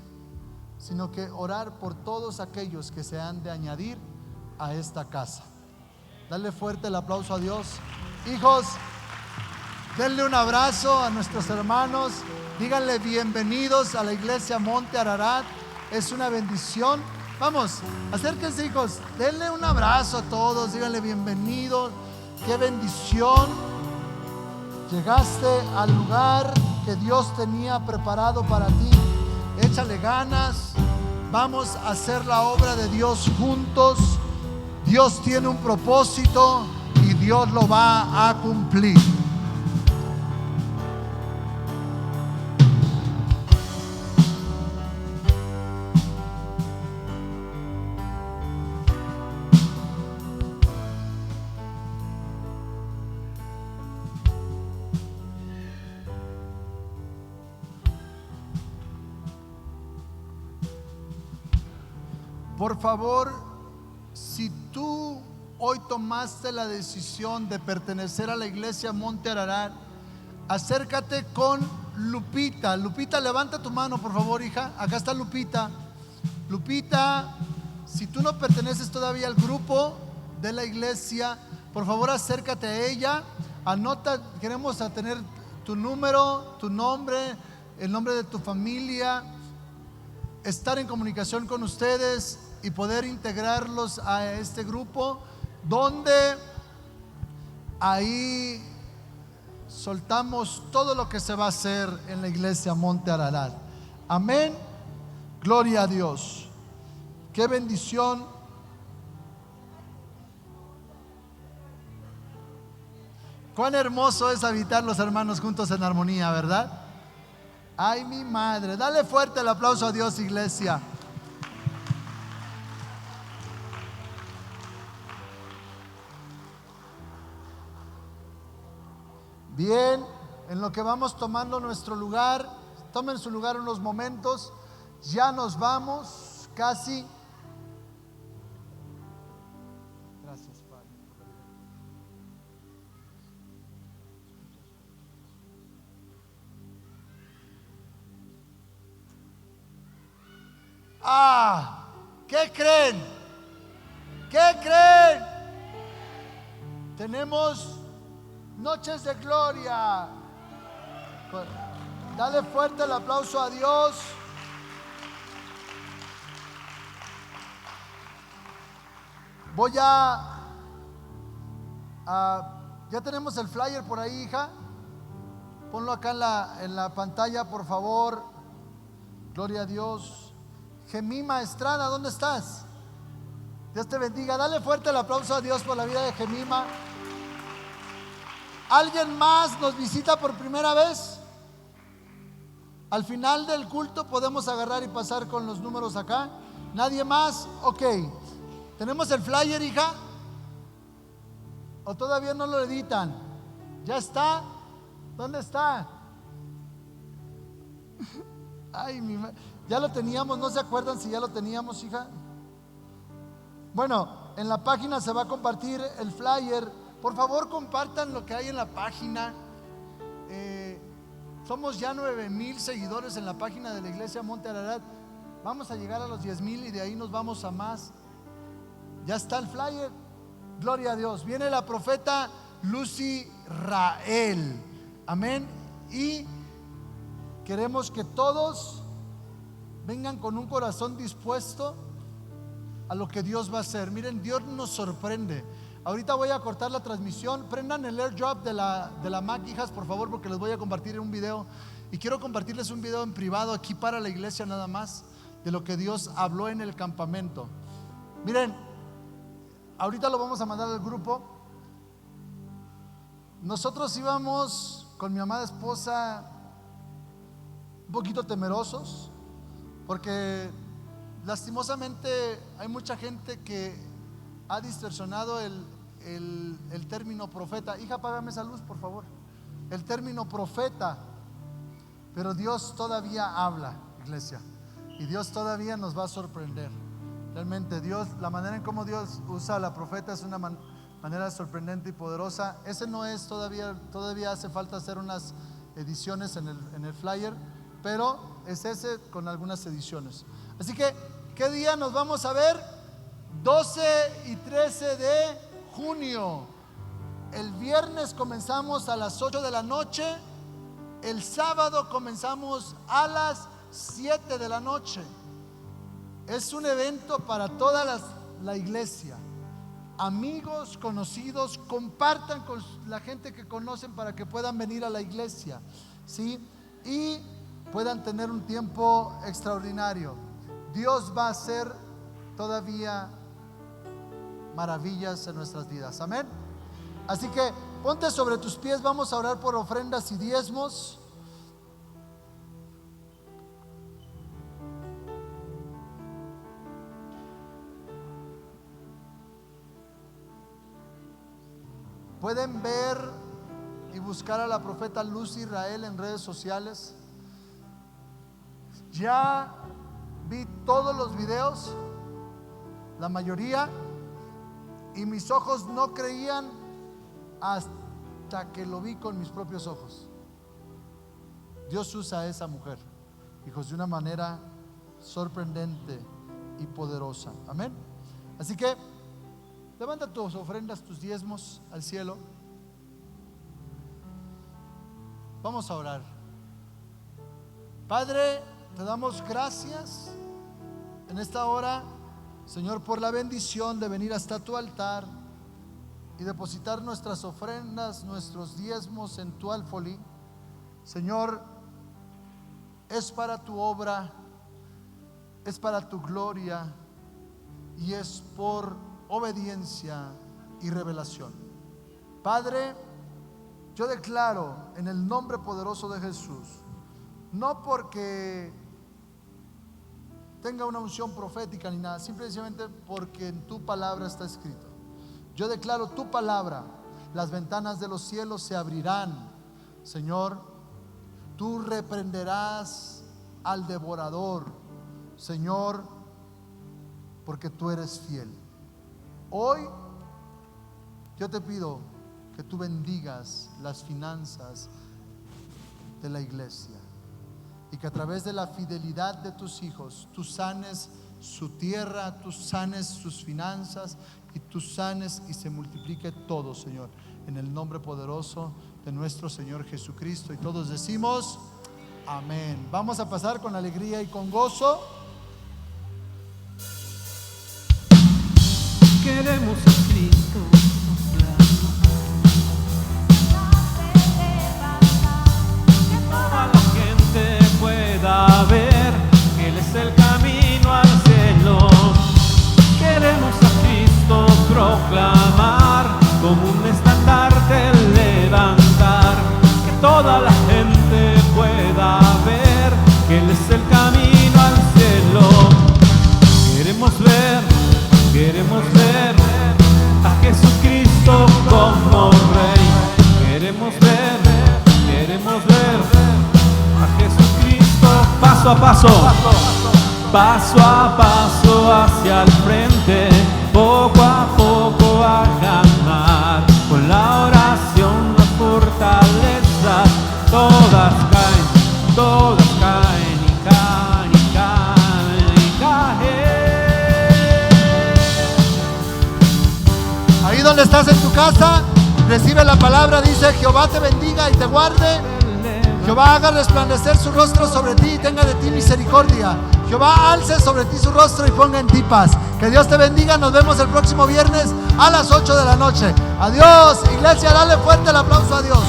sino que orar por todos aquellos que se han de añadir a esta casa. Dale fuerte el aplauso a Dios. Hijos, denle un abrazo a nuestros hermanos, díganle bienvenidos a la iglesia Monte Ararat. Es una bendición. Vamos, acérquense, hijos, denle un abrazo a todos, díganle bienvenidos. Qué bendición. Llegaste al lugar que Dios tenía preparado para ti. Échale ganas. Vamos a hacer la obra de Dios juntos. Dios tiene un propósito y Dios lo va a cumplir. Por favor, si tú hoy tomaste la decisión de pertenecer a la iglesia Monte Ararat, acércate con Lupita. Lupita, levanta tu mano, por favor, hija. Acá está Lupita. Lupita, si tú no perteneces todavía al grupo de la iglesia, por favor acércate a ella. Anota, queremos tener tu número, tu nombre, el nombre de tu familia, estar en comunicación con ustedes y poder integrarlos a este grupo, donde ahí soltamos todo lo que se va a hacer en la iglesia Monte Ararat. Amén. Gloria a Dios. Qué bendición. Cuán hermoso es habitar los hermanos juntos en armonía, ¿verdad? Ay, mi madre. Dale fuerte el aplauso a Dios, iglesia. Bien, en lo que vamos tomando nuestro lugar, tomen su lugar unos momentos, ya nos vamos casi. Gracias, Padre. ¿Qué creen? ¿Qué creen? Tenemos noches de gloria. Dale fuerte el aplauso a Dios. Voy a ya tenemos el flyer por ahí, hija. Ponlo acá en la pantalla, por favor. Gloria a Dios. Gemima Estrada, ¿dónde estás? Dios te bendiga. Dale fuerte el aplauso a Dios por la vida de Gemima. ¿Alguien más nos visita por primera vez? Al final del culto podemos agarrar y pasar con los números acá. ¿Nadie más? Ok. ¿Tenemos el flyer, hija? ¿O todavía no lo editan? ¿Ya está? ¿Dónde está? Ay, ya lo teníamos, ¿no se acuerdan si ya lo teníamos, hija? Bueno, en la página se va a compartir el flyer. Por favor, compartan lo que hay en la página. Somos ya 9,000 seguidores en la página de la iglesia Monte Ararat. Vamos a llegar a los 10,000 y de ahí nos vamos a más. Ya está el flyer. Gloria a Dios. Viene la profeta Lucy Rael. Amén. Y queremos que todos vengan con un corazón dispuesto a lo que Dios va a hacer. Miren, Dios nos sorprende. Ahorita voy a cortar la transmisión. Prendan el AirDrop de la Mac, hijas, por favor, porque les voy a compartir un video. y quiero compartirles un video en privado aquí para la iglesia nada más, de lo que Dios habló en el campamento. Miren, ahorita lo vamos a mandar al grupo. Nosotros íbamos con mi amada esposa un poquito temerosos, porque lastimosamente hay mucha gente que ha distorsionado el término profeta. Hija, apágame esa luz, por favor. El término profeta. Pero Dios todavía habla, iglesia, y Dios todavía nos va a sorprender. Realmente Dios, la manera en cómo Dios usa a la profeta es una manera sorprendente y poderosa. Ese no es todavía hace falta hacer unas ediciones en el flyer, pero es ese con algunas ediciones. Así que, ¿qué día nos vamos a ver? 12 y 13 de junio. El viernes comenzamos a las 8 de la noche. El sábado comenzamos a las 7 de la noche. Es un evento para toda la iglesia. Amigos, conocidos, compartan con la gente que conocen para que puedan venir a la iglesia, ¿sí? Y puedan tener un tiempo extraordinario. Dios va a hacer todavía maravillas en nuestras vidas. Amén. Así que ponte sobre tus pies. Vamos a orar por ofrendas y diezmos. Pueden ver y buscar a la profeta Luz Israel en redes sociales. Ya vi todos los videos, la mayoría, y mis ojos no creían hasta que lo vi con mis propios ojos. Dios usa a esa mujer, hijos, de una manera sorprendente y poderosa. Amén. Así que levanta tus ofrendas, tus diezmos al cielo. Vamos a orar. Padre, te damos gracias en esta hora, Señor, por la bendición de venir hasta tu altar y depositar nuestras ofrendas, nuestros diezmos en tu alfolí. Señor, es para tu obra, es para tu gloria y es por obediencia y revelación. Padre, yo declaro en el nombre poderoso de Jesús, no porque tenga una unción profética ni nada, simplemente porque en tu palabra está escrito. Yo declaro tu palabra, las ventanas de los cielos se abrirán. Señor, tú reprenderás al devorador, Señor, porque tú eres fiel. Hoy yo te pido que tú bendigas las finanzas de la iglesia y que a través de la fidelidad de tus hijos tú sanes su tierra, tú sanes sus finanzas y tú sanes y se multiplique todo, Señor, en el nombre poderoso de nuestro Señor Jesucristo. Y todos decimos amén. Vamos a pasar con alegría y con gozo. Queremos a Cristo, que toda la gente pueda ver que Él es el camino al cielo. Queremos a Cristo proclamar, como un estandarte levantar, que toda la gente pueda ver que Él es el camino al cielo. Queremos ver a Jesucristo como Rey. Queremos ver a Jesucristo paso a paso hacia el frente, poco a poco a ganar. Con la oración, la fortaleza, todas caen y caen y caen y caen. Ahí donde estás en tu casa, recibe la palabra. Dice: Jehová te bendiga y te guarde. Jehová haga resplandecer su rostro sobre ti y tenga de ti misericordia. Jehová alce sobre ti su rostro y ponga en ti paz. Que Dios te bendiga. Nos vemos el próximo viernes a las 8 de la noche. Adiós, iglesia. Dale fuerte el aplauso a Dios.